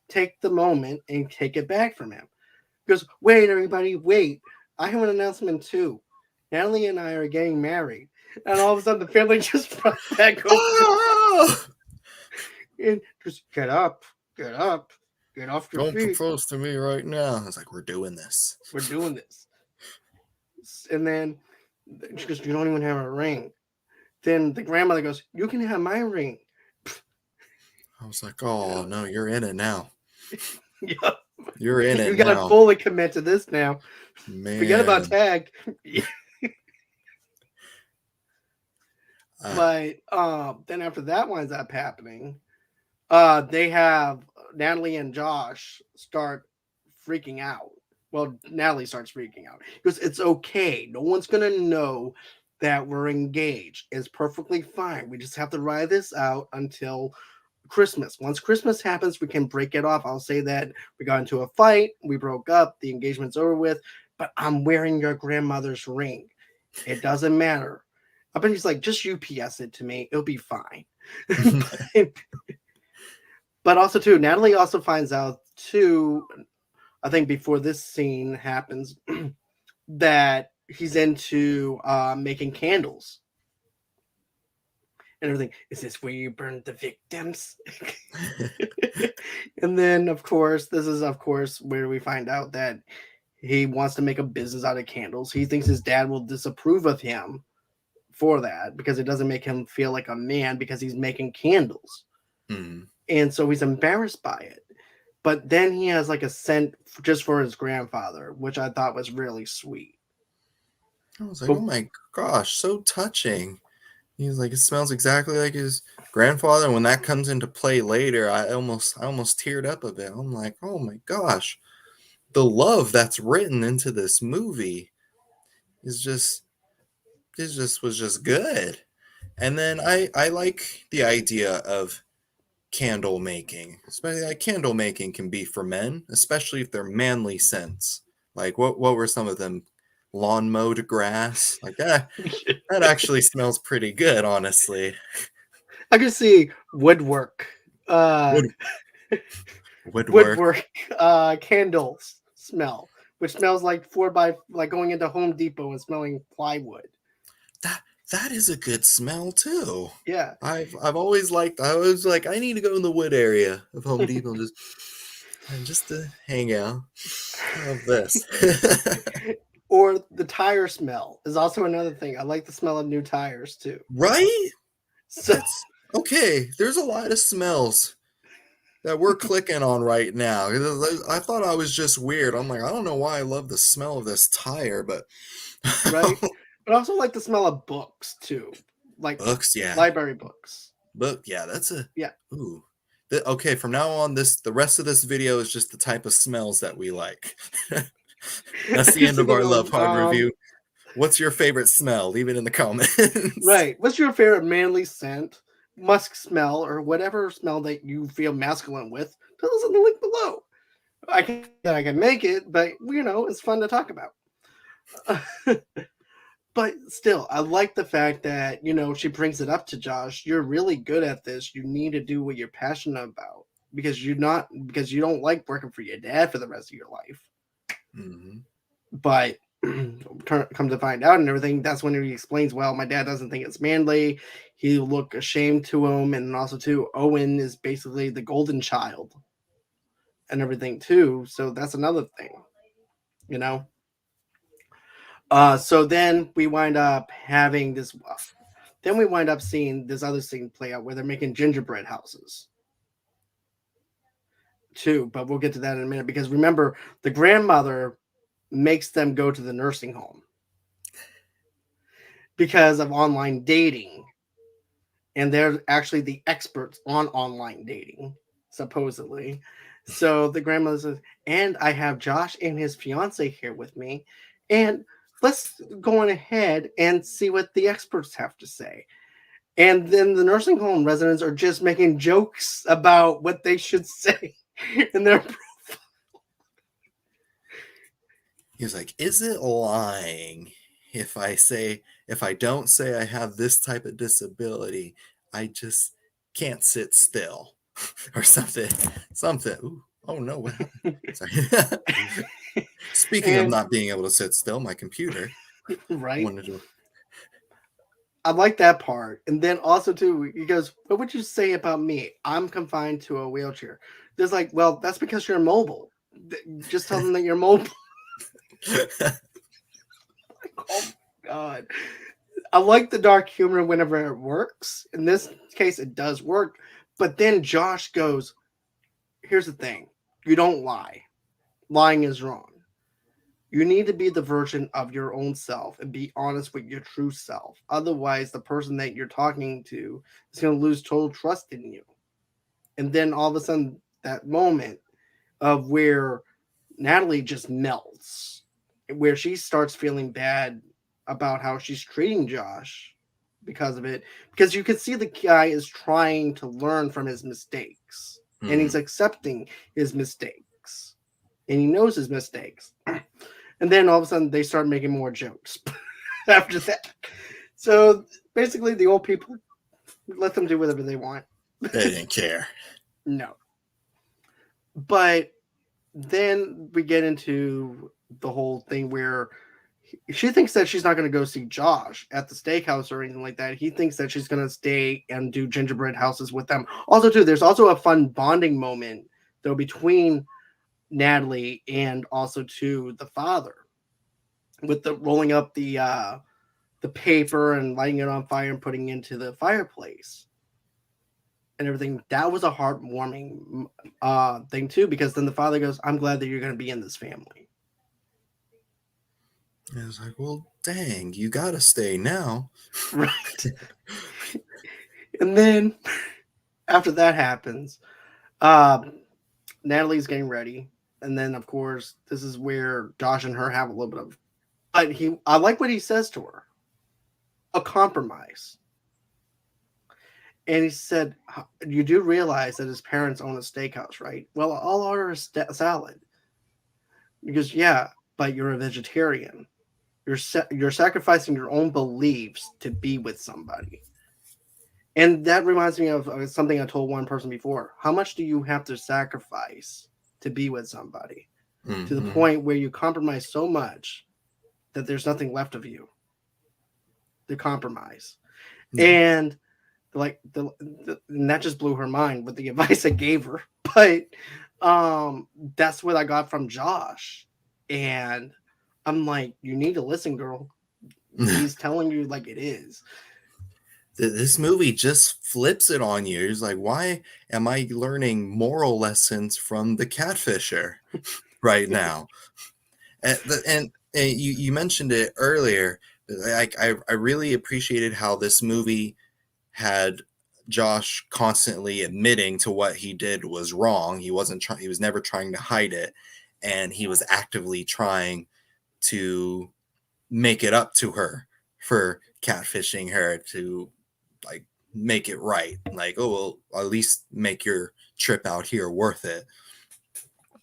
Take the moment and take it back from him. He goes, wait, everybody, wait. I have an announcement too. Natalie and I are getting married. And all of a sudden the family just brought back over. And just get up, get off your Don't feet. propose to me right now. I was like, we're doing this. We're doing this. And then she goes, you don't even have a ring. Then the grandmother goes, you can have my ring. I was like, oh, no, you're in it now. Yeah. You're in it. You got to fully commit to this now. Man. Forget about tag. But then after that winds up happening, they have Natalie and Josh start freaking out. Well, Natalie starts freaking out because it's okay. No one's going to know that we're engaged. It's perfectly fine. We just have to ride this out until Christmas. Once Christmas happens, we can break it off. I'll say that we got into a fight, we broke up, the engagement's over with, but I'm wearing your grandmother's ring. It doesn't matter. I bet he's like, just UPS it to me. It'll be fine. But also, too, Natalie also finds out, too, I think before this scene happens, that he's into making candles. And everything. Is this where you burn the victims? And then, of course, this is, of course, where we find out that he wants to make a business out of candles. He thinks his dad will disapprove of him for that because it doesn't make him feel like a man because he's making candles. Mm-hmm. And so he's embarrassed by it. But then he has like a scent just for his grandfather, which I thought was really sweet. I was like, oh my gosh, so touching. He's like, it smells exactly like his grandfather. And when that comes into play later, I almost teared up a bit. I'm like, oh my gosh, the love that's written into this movie was just good. And then I like the idea of candle making. Especially like candle making can be for men, especially if they're manly scents. Like what were some of them? Lawn mowed grass, like that actually smells pretty good, honestly. I can see woodwork candles smell, which smells like like going into Home Depot and smelling plywood. That is a good smell too. Yeah, I've always liked. I was like, I need to go in the wood area of Home Depot and just to hang out. I love this. Or the tire smell is also another thing. I like the smell of new tires too. Right? So okay. There's a lot of smells that we're clicking on right now. I thought I was just weird. I'm like, I don't know why I love the smell of this tire, but right. But I also like the smell of books too, like books, yeah, library books. Book, yeah, that's a yeah. Ooh. Okay, from now on, the rest of this video is just the type of smells that we like. That's the end of our Love Hard review. What's your favorite smell? Leave it in the comments. Right. What's your favorite manly scent, musk smell, or whatever smell that you feel masculine with? Tell us in the link below. I can make it, but it's fun to talk about. But still, I like the fact that she brings it up to Josh. You're really good at this. You need to do what you're passionate about because you don't like working for your dad for the rest of your life. Mm-hmm. But come to find out and everything, that's when he explains, well, my dad doesn't think it's manly. He look ashamed to him, and also too, Owen is basically the golden child and everything too. So that's another thing, So then we wind up having this. Then we wind up seeing this other scene play out where they're making gingerbread houses too. But we'll get to that in a minute because remember, the grandmother makes them go to the nursing home because of online dating. And they're actually the experts on online dating, supposedly. So the grandmother says, and I have Josh and his fiance here with me, and let's go on ahead and see what the experts have to say. And then the nursing home residents are just making jokes about what they should say in their. He's like, is it lying if I don't say I have this type of disability, I just can't sit still or something. Ooh, oh no, what happened? Sorry. Speaking of And not being able to sit still, my computer right, wanted to. I like that part. And then also too, he goes, "What would you say about me? I'm confined to a wheelchair." There's like, well, that's because you're mobile. Just tell them that you're mobile. Oh my god. I like the dark humor whenever it works. In this case, it does work. But then Josh goes, here's the thing. You don't lie. Lying is wrong. You need to be the version of your own self and be honest with your true self. Otherwise, the person that you're talking to is going to lose total trust in you. And then all of a sudden, that moment of where Natalie just melts, where she starts feeling bad about how she's treating Josh because of it, because you can see the guy is trying to learn from his mistakes and he's accepting his mistakes and he knows his mistakes. And then all of a sudden they start making more jokes after that. So basically, the old people, let them do whatever they want. They didn't care. No. But then we get into the whole thing where she thinks that she's not going to go see Josh at the steakhouse or anything like that. He thinks that she's going to stay and do gingerbread houses with them. Also, too, there's also a fun bonding moment, though, between Natalie and also, too, the father with the rolling up the paper and lighting it on fire and putting it into the fireplace and everything. That was a heartwarming thing, too, because then the father goes, I'm glad that you're going to be in this family. I was like, well, dang, you got to stay now. Right. And then after that happens, Natalie's getting ready. And then, of course, this is where Josh and her have a little bit of. But I like what he says to her, a compromise. And he said, you do realize that his parents own a steakhouse, right? Well, I'll order a salad. Because, yeah, but you're a vegetarian. You're sacrificing your own beliefs to be with somebody. And that reminds me of something I told one person before. How much do you have to sacrifice to be with somebody? Mm-hmm. To the point where you compromise so much that there's nothing left of you. The compromise. Mm-hmm. And and that just blew her mind with the advice I gave her. But that's what I got from Josh. And I'm like, you need to listen, girl. He's telling you like it is. This movie just flips it on you. It's like, why am I learning moral lessons from the catfisher right now? And you mentioned it earlier. Like, I really appreciated how this movie had Josh constantly admitting to what he did was wrong. He was never trying to hide it, and he was actively trying to make it up to her for catfishing her, to like make it right. Like, oh, well, at least make your trip out here worth it.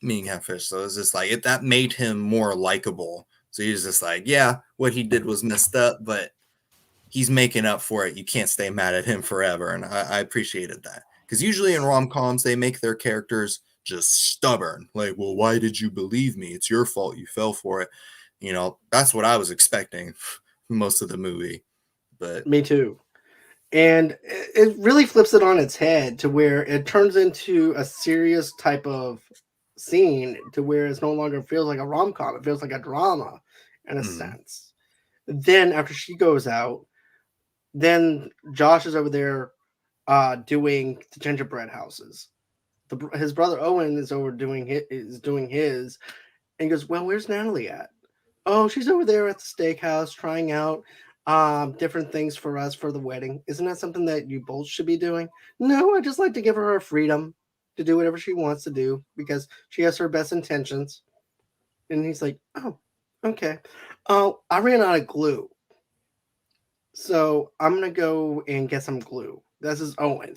Being catfish. So it's just like that made him more likable. So he's just like, yeah, what he did was messed up, but he's making up for it. You can't stay mad at him forever. And I appreciated that. Because usually in rom-coms, they make their characters just stubborn. Like, well, why did you believe me? It's your fault. You fell for it. You know, that's what I was expecting most of the movie. But me too. And it really flips it on its head to where it turns into a serious type of scene to where it no longer feels like a rom-com. It feels like a drama in a sense. Then after she goes out, then Josh is over there doing the gingerbread houses. His brother Owen is doing his, and he goes, well, where's Natalie at? Oh, she's over there at the steakhouse trying out different things for us for the wedding. Isn't that something that you both should be doing? No, I just like to give her freedom. to do whatever she wants to do because she has her best intentions. And he's like, oh, okay. Oh, I ran out of glue. So I'm going to go and get some glue. This is Owen.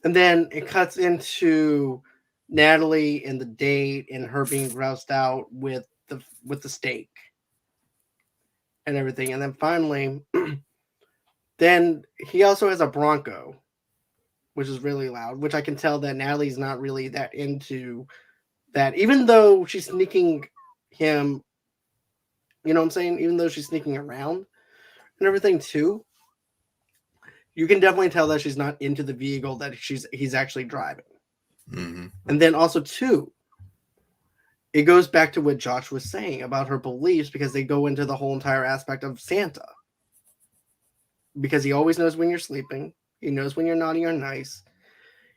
And then it cuts into Natalie and the date and her being groused out with the steak and everything. And then finally, then he also has a Bronco, which is really loud, which I can tell that Natalie's not really that into that, even though she's sneaking him, you know what I'm saying? Even though she's sneaking around and everything too, you can definitely tell that she's not into the vehicle that he's actually driving. Mm-hmm. And then also too, it goes back to what Josh was saying about her beliefs because they go into the whole entire aspect of Santa. Because he always knows when you're sleeping, he knows when you're naughty or nice.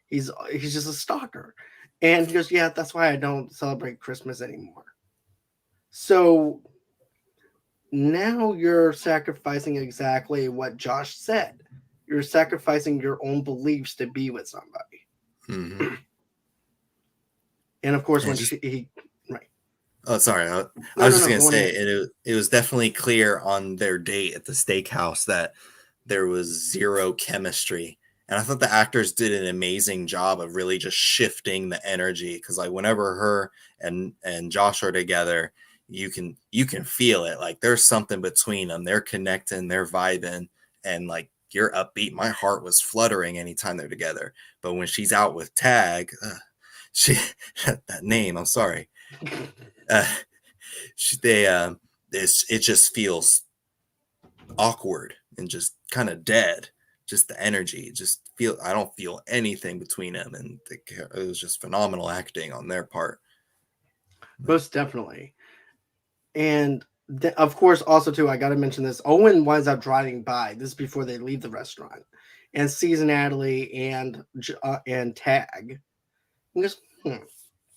He's just a stalker. And he goes, yeah, that's why I don't celebrate Christmas anymore. So now you're sacrificing exactly what Josh said. You're sacrificing your own beliefs to be with somebody. Mm-hmm. And of course, And when he right. Oh, sorry. I was just gonna say it was definitely clear on their date at the steakhouse that there was zero chemistry. And I thought the actors did an amazing job of really just shifting the energy because like whenever her and Josh are together, you can feel it. Like there's something between them. They're connecting, they're vibing, and like you're upbeat. My heart was fluttering anytime they're together. But when she's out with Tag, she that name, I'm sorry. It just feels awkward and just kind of dead. Just the energy, I don't feel anything between them, and it was just phenomenal acting on their part. Most definitely. And of course, also too, I got to mention this. Owen winds up driving by. This is before they leave the restaurant, and sees Natalie and Tag. And just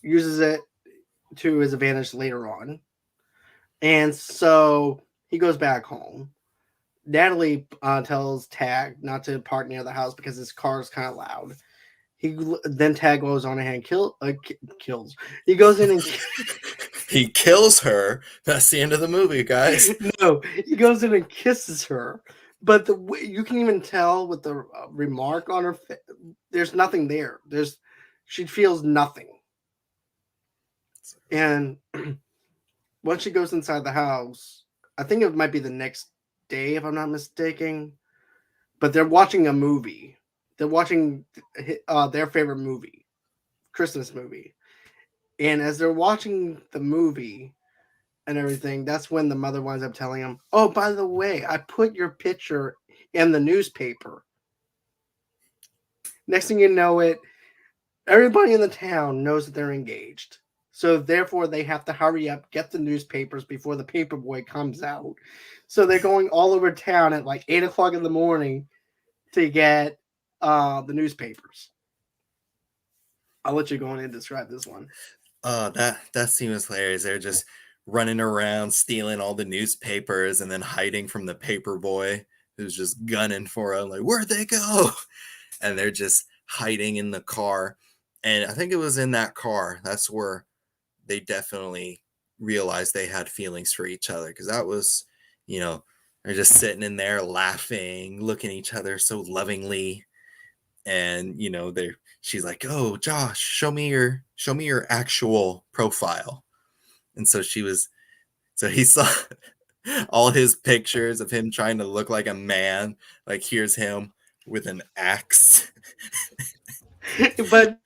uses it to his advantage later on. And so he goes back home. Natalie tells Tag not to park near the house because his car is kind of loud. Then Tag goes on ahead and kills. He goes in and he kills her. That's the end of the movie, guys. No, he goes in and kisses her. But the way, you can even tell with the remark on her face, there's nothing there. She feels nothing. And once she goes inside the house, I think it might be the next day, if I'm not mistaken. But they're watching a movie. They're watching their favorite movie, Christmas movie. And as they're watching the movie and everything, that's when the mother winds up telling him, oh, by the way, I put your picture in the newspaper. Next thing you know it, everybody in the town knows that they're engaged. So therefore, they have to hurry up, get the newspapers before the paperboy comes out. So they're going all over town at like 8 o'clock in the morning to get the newspapers. I'll let you go on and describe this one. That scene was hilarious. They're just running around, stealing all the newspapers, and then hiding from the paperboy who's just gunning for them. Like, where'd they go? And they're just hiding in the car. And I think it was in that car. That's where they definitely realized they had feelings for each other. Because that was, they're just sitting in there laughing, looking at each other so lovingly. And, she's like, oh, Josh, show me your actual profile. And so he saw all his pictures of him trying to look like a man. Like, here's him with an axe. But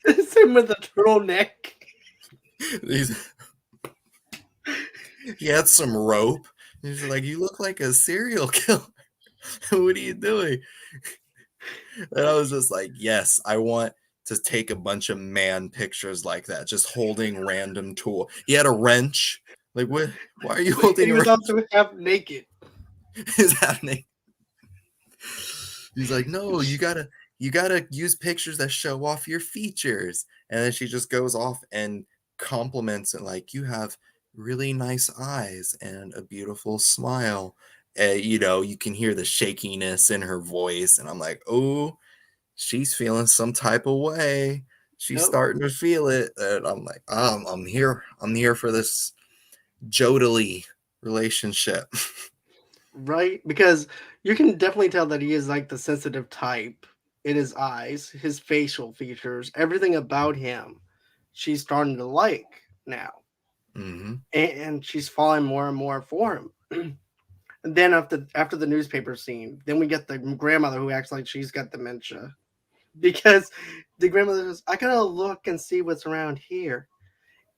it's him with a turtleneck. He had some rope. He's like, you look like a serial killer. What are you doing? And I was just like, yes, I want to take a bunch of man pictures like that, just holding random tool. He had a wrench. Like, what? Why are you holding a wrench? He was also half naked. He's half naked. He's like, no, you gotta use pictures that show off your features. And then she just goes off and compliments it, like, you have really nice eyes and a beautiful smile. You can hear the shakiness in her voice, and I'm like, oh, she's feeling some type of way. she's Nope. starting to feel it. And I'm like, I'm here. I'm here for this Jodely relationship. Right? Because you can definitely tell that he is like the sensitive type in his eyes, his facial features, everything about him. She's starting to like now, Hmm. and she's falling more and more for him. And then after the newspaper scene, then we get the grandmother who acts like she's got dementia because the grandmother says, "I gotta look and see what's around here."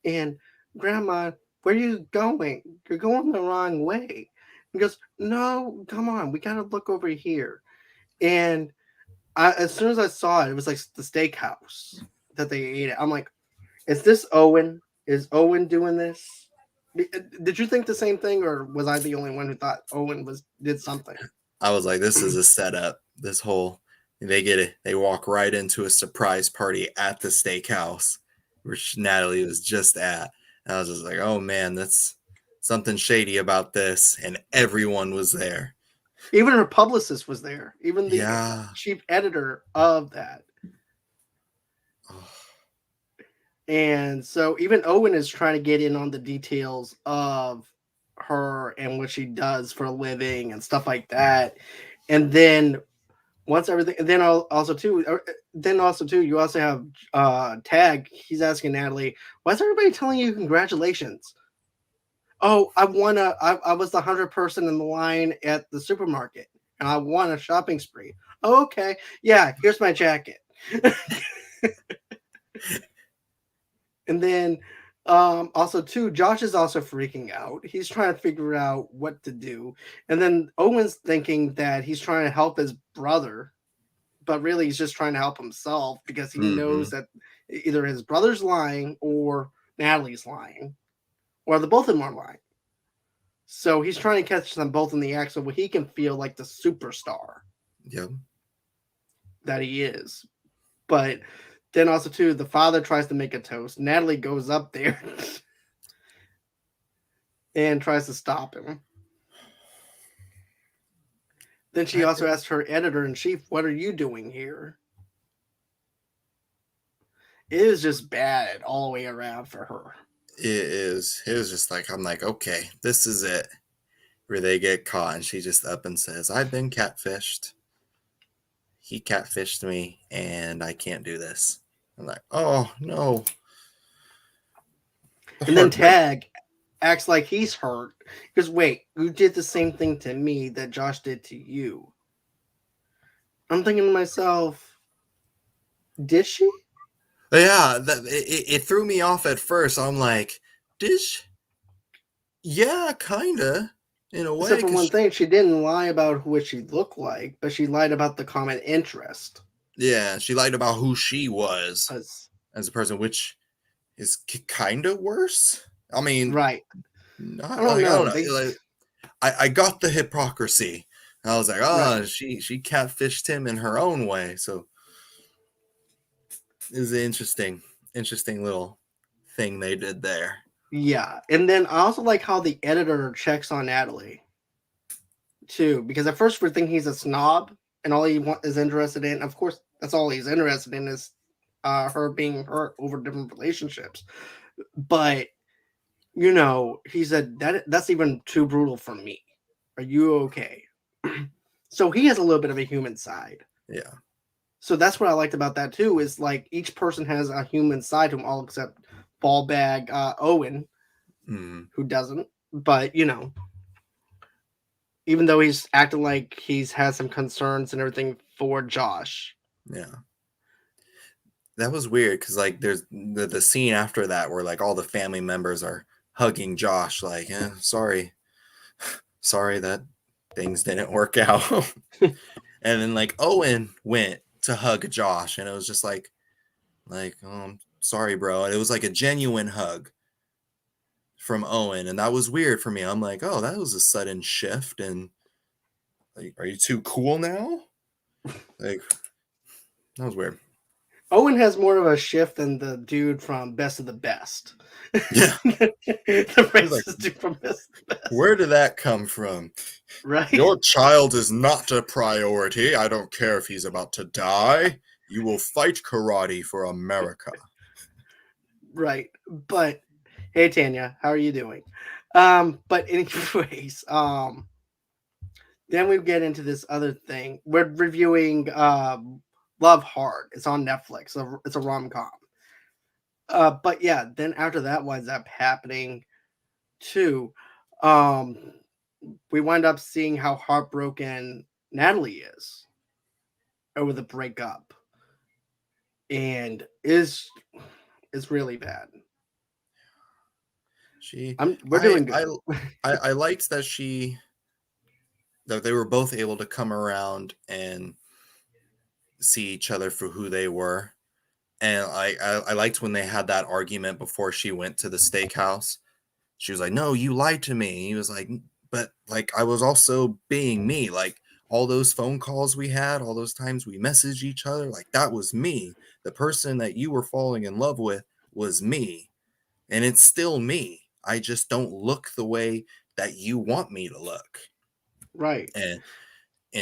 And Grandma, where are you going? You're going the wrong way. He goes, No, come on, we gotta look over here. And as soon as I saw it, it was like the steakhouse that they ate at. I'm like, is this Owen? Is Owen doing this? Did you think the same thing, or was I the only one who thought Owen did something? I was like, this is a setup. This whole they get it. They walk right into a surprise party at the steakhouse, which Natalie was just at. And I was just like, oh man, that's something shady about this. And everyone was there. Even her publicist was there. Even the Yeah. chief editor of that. Oh, And so even Owen is trying to get in on the details of her and what she does for a living and stuff like that. And then once everything, and then also too, you also have Tag. He's asking Natalie, "Why is everybody telling you congratulations?" Oh, I was the 100th person in the line at the supermarket, and I won a shopping spree. Oh, okay, yeah. Here's my jacket. And then also too, Josh is also freaking out. He's trying to figure out what to do. And then Owen's thinking that he's trying to help his brother, but really he's just trying to help himself because he knows that either his brother's lying or Natalie's lying, or the both of them are lying. So he's trying to catch them both in the act so he can feel like the superstar yep. that he is. But then also too, the father tries to make a toast. Natalie goes up there and tries to stop him. Then she also asks her editor in chief, "What are you doing here?" It is just bad all the way around for her. It is. It was just like, I'm like, okay, this is it. Where they get caught and she just up and says, I've been catfished. He catfished me and I can't do this. I'm like, oh no. And then Tag acts like he's hurt because wait, you did the same thing to me that Josh did to you. I'm thinking to myself, did she? Yeah, it threw me off at first. I'm like, did she? Yeah, kinda in a way. Except for one thing, she didn't lie about what she looked like, but she lied about the common interest. Yeah, she lied about who she was as a person, which is kind of worse. I mean, right. I don't know. Like, I got the hypocrisy. I was like, oh, Right. she catfished him in her own way. So it was an interesting little thing they did there. Yeah. And then I also like how the editor checks on Natalie too, because at first we're thinking he's a snob and all is interested in, of course, that's all he's interested in is her being hurt over different relationships. But you know, he said that's even too brutal for me. Are you okay? So he has a little bit of a human side. Yeah. So that's what I liked about that too, is like each person has a human side to them, all except ballbag Owen, who doesn't. But you know, even though he's acting like he's had some concerns and everything for Josh. Yeah. That was weird because like there's the scene after that where like all the family members are hugging Josh, like, sorry that things didn't work out. And then like Owen went to hug Josh and it was just like sorry bro, and it was like a genuine hug from Owen, and that was weird for me. I'm like, oh, that was a sudden shift, and like, are you too cool now? Like, that was weird. Owen has more of a shift than the dude from Best of the Best. Yeah. The racist like, dude from Best of the Best. Where did that come from? Right? Your child is not a priority. I don't care if he's about to die. You will fight karate for America. Right. But hey Tanya, how are you doing? But anyways, then we get into this other thing. We're reviewing Love Hard. It's on Netflix. It's a rom-com. But yeah, then after that winds up happening too. Um we wind up seeing how heartbroken Natalie is over the breakup. And is really bad. We're doing good. I liked that that they were both able to come around and see each other for who they were. And I liked when they had that argument before she went to the steakhouse. She was like, "No, you lied to me." He was like, "But like I was also being me. Like all those phone calls we had, all those times we messaged each other, like that was me. The person that you were falling in love with was me. And it's still me. I just don't look the way that you want me to look." Right. And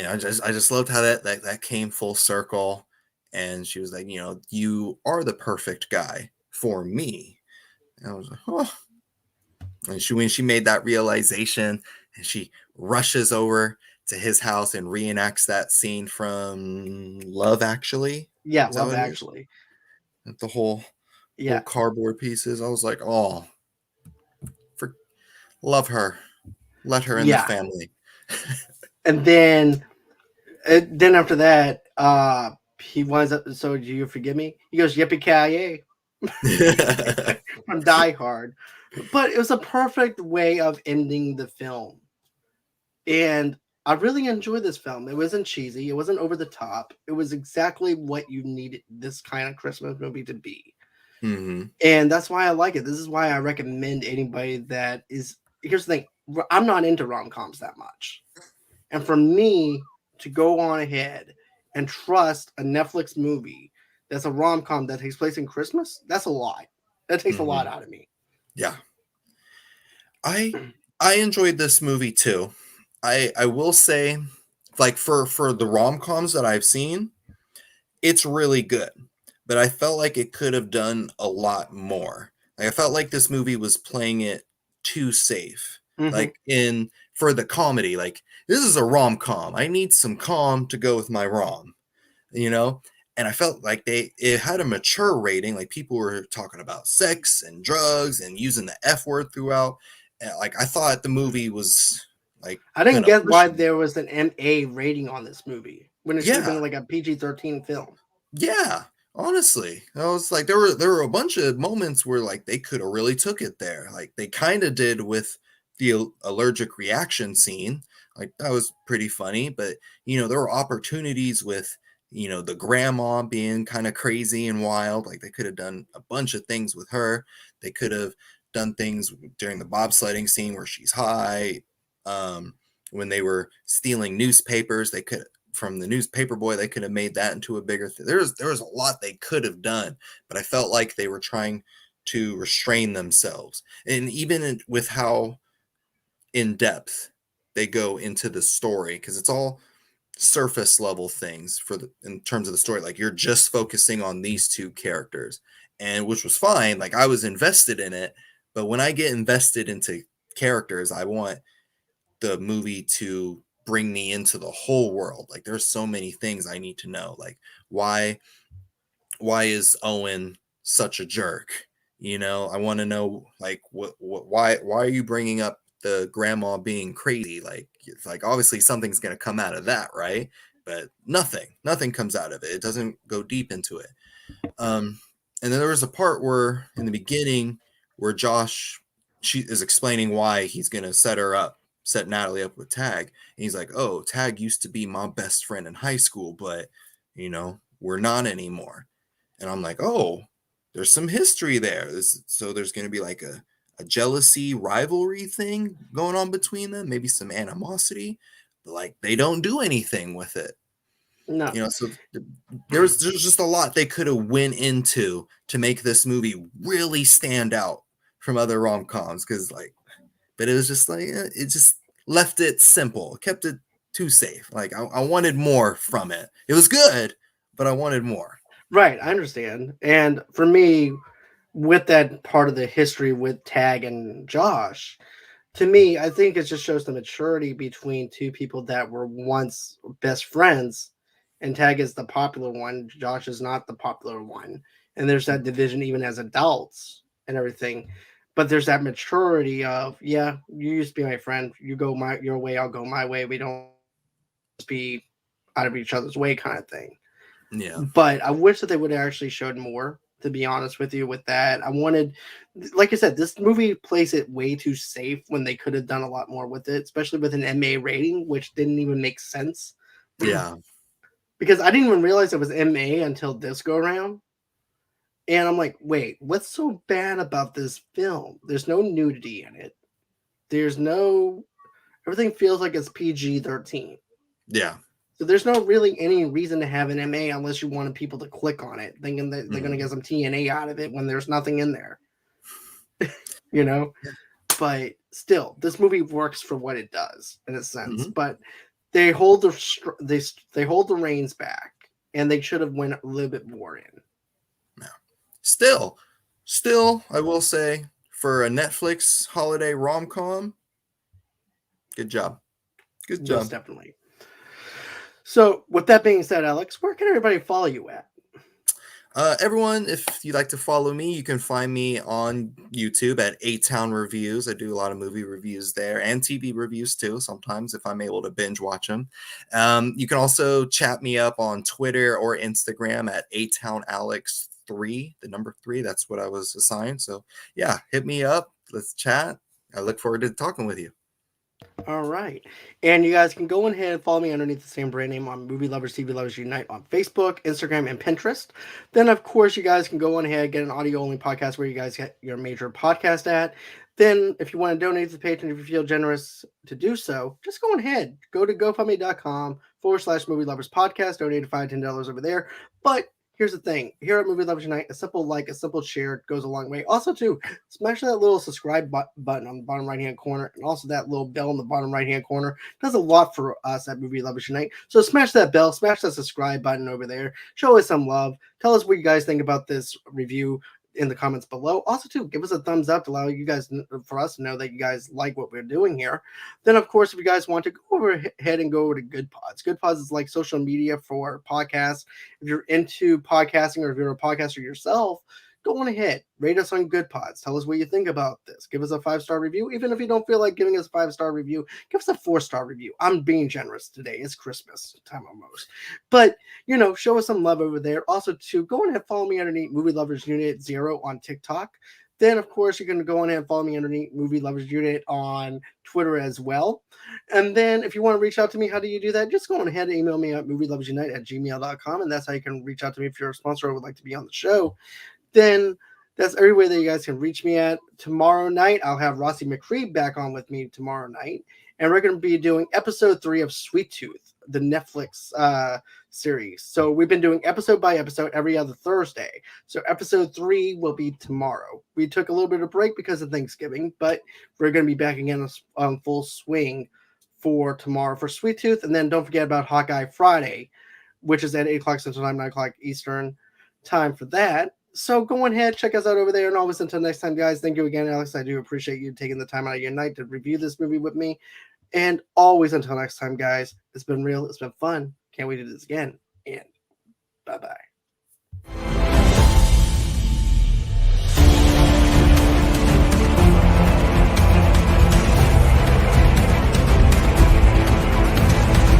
I just loved how that came full circle. And she was like, "You are the perfect guy for me." And I was like, "Oh." And when she made that realization, and she rushes over to his house and reenacts that scene from Love Actually. Yeah, Is that Love what it is? Actually. The whole cardboard pieces. I was like, "Oh, love her. Let her in the family." And then after that, he winds up. So do you forgive me? He goes yippee ki yay from Die Hard, but it was a perfect way of ending the film, and I really enjoyed this film. It wasn't cheesy. It wasn't over the top. It was exactly what you needed this kind of Christmas movie to be, and that's why I like it. This is why I recommend anybody that is. Here's the thing: I'm not into rom-coms that much, and for me to go on ahead and trust a Netflix movie that's a rom-com that takes place in Christmas, that's a lot. That takes a lot out of me. Yeah. I enjoyed this movie too. I will say, like for the rom-coms that I've seen, it's really good. But I felt like it could have done a lot more. Like I felt like this movie was playing it too safe. Like for the comedy, like this is a rom-com. I need some calm to go with my rom, And I felt like it had a mature rating. Like people were talking about sex and drugs and using the F word throughout. And like I thought the movie was like I didn't get why there was an MA rating on this movie when it should have been like a PG-13 film. Yeah, honestly, I was like, there were a bunch of moments where like they could have really took it there. Like they kind of did with the allergic reaction scene. Like that was pretty funny, but there were opportunities with the grandma being kind of crazy and wild. Like they could have done a bunch of things with her. They could have done things during the bobsledding scene where she's high. When they were stealing newspapers, they could from the newspaper boy, they could have made that into a bigger thing. There was a lot they could have done, but I felt like they were trying to restrain themselves. And even with how in depth they go into the story, because it's all surface level things in terms of the story. Like you're just focusing on these two characters, and which was fine. Like I was invested in it, but when I get invested into characters, I want the movie to bring me into the whole world. Like there's so many things I need to know. Like why is Owen such a jerk? I want to know like why are you bringing up the grandma being crazy? Like it's like obviously something's going to come out of that, right? But nothing comes out of it. It doesn't go deep into it. And then there was a part where in the beginning where she is explaining why he's going to set Natalie up with Tag. And he's like, "Oh, Tag used to be my best friend in high school, but we're not anymore." And I'm like, "Oh, there's some history there." So there's going to be like a jealousy rivalry thing going on between them, maybe some animosity, but like they don't do anything with it. No. So there's just a lot they could have went into to make this movie really stand out from other rom-coms, but it was just like it just left it simple, kept it too safe. Like I wanted more from it. It was good, but I wanted more. Right, I understand. And for me, with that part of the history with Tag and Josh, to me, I think it just shows the maturity between two people that were once best friends. And Tag is the popular one, Josh is not the popular one. And there's that division even as adults and everything. But there's that maturity of, yeah, you used to be my friend. You go your way, I'll go my way. We don't just be out of each other's way kind of thing. Yeah. But I wish that they would have actually showed more, to be honest with you, with that. I wanted, like I said, this movie plays it way too safe when they could have done a lot more with it, especially with an MA rating, which didn't even make sense. Yeah. Because I didn't even realize it was MA until this go around. And I'm like, wait, what's so bad about this film? There's no nudity in it. There's no, everything feels like it's PG 13. Yeah. So there's no really any reason to have an MA unless you wanted people to click on it, thinking that they're going to get some TNA out of it when there's nothing in there, you know. But still, this movie works for what it does in a sense. But they hold they hold the reins back, and they should have went a little bit more in. Yeah. Still, I will say for a Netflix holiday rom-com, good job. Good job. Yes, definitely. So, with that being said, Alex, where can everybody follow you at? Everyone, if you'd like to follow me, you can find me on YouTube at A-Town Reviews. I do a lot of movie reviews there and TV reviews too, sometimes if I'm able to binge watch them. You can also chat me up on Twitter or Instagram at ATownAlex3, the number 3. That's what I was assigned. So yeah, hit me up. Let's chat. I look forward to talking with you. All right. And you guys can go ahead and follow me underneath the same brand name on Movie Lovers, TV Lovers Unite on Facebook, Instagram, and Pinterest. Then, of course, you guys can go on ahead and get an audio-only podcast where you guys get your major podcast at. Then, if you want to donate to the Patreon, if you feel generous to do so, just go ahead. Go to GoFundMe.com/Movie Lovers Podcast. Donate $5 to $10 over there. But here's the thing. Here at Movie Lovers Unite, a simple like, a simple share goes a long way. Also, too, smash that little subscribe button on the bottom right-hand corner, and also that little bell in the bottom right-hand corner. It does a lot for us at Movie Lovers Unite. So smash that bell, smash that subscribe button over there. Show us some love. Tell us what you guys think about this review in the comments below. Also, too, give us a thumbs up to allow you guys, for us to know that you guys like what we're doing here. Then, of course, if you guys want to go ahead and go over to Good Pods. Good Pods is like social media for podcasts. If you're into podcasting or if you're a podcaster yourself, go on ahead, rate us on Good Pods. Tell us what you think about this. Give us a 5-star review. Even if you don't feel like giving us a 5-star review, give us a 4-star review. I'm being generous today. It's Christmas time almost. But, you know, show us some love over there. Also, to go ahead and follow me underneath Movie Lovers Unit 0 on TikTok. Then, of course, you're going to go on and follow me underneath Movie Lovers Unit on Twitter as well. And then if you want to reach out to me, how do you do that? Just go on ahead and email me at movieloversunite@gmail.com. And that's how you can reach out to me if you're a sponsor or would like to be on the show. Then that's every way that you guys can reach me at. Tomorrow night, I'll have Rossi McCree back on with me tomorrow night. And we're going to be doing episode 3 of Sweet Tooth, the Netflix series. So we've been doing episode by episode every other Thursday. So episode 3 will be tomorrow. We took a little bit of break because of Thanksgiving, but we're going to be back again on full swing for tomorrow for Sweet Tooth. And then don't forget about Hawkeye Friday, which is at 8 o'clock Central Time, 9 o'clock Eastern Time for that. So go ahead, check us out over there. And always until next time, guys, thank you again, Alex. I do appreciate you taking the time out of your night to review this movie with me. And always until next time, guys, it's been real. It's been fun. Can't wait to do this again. And bye-bye.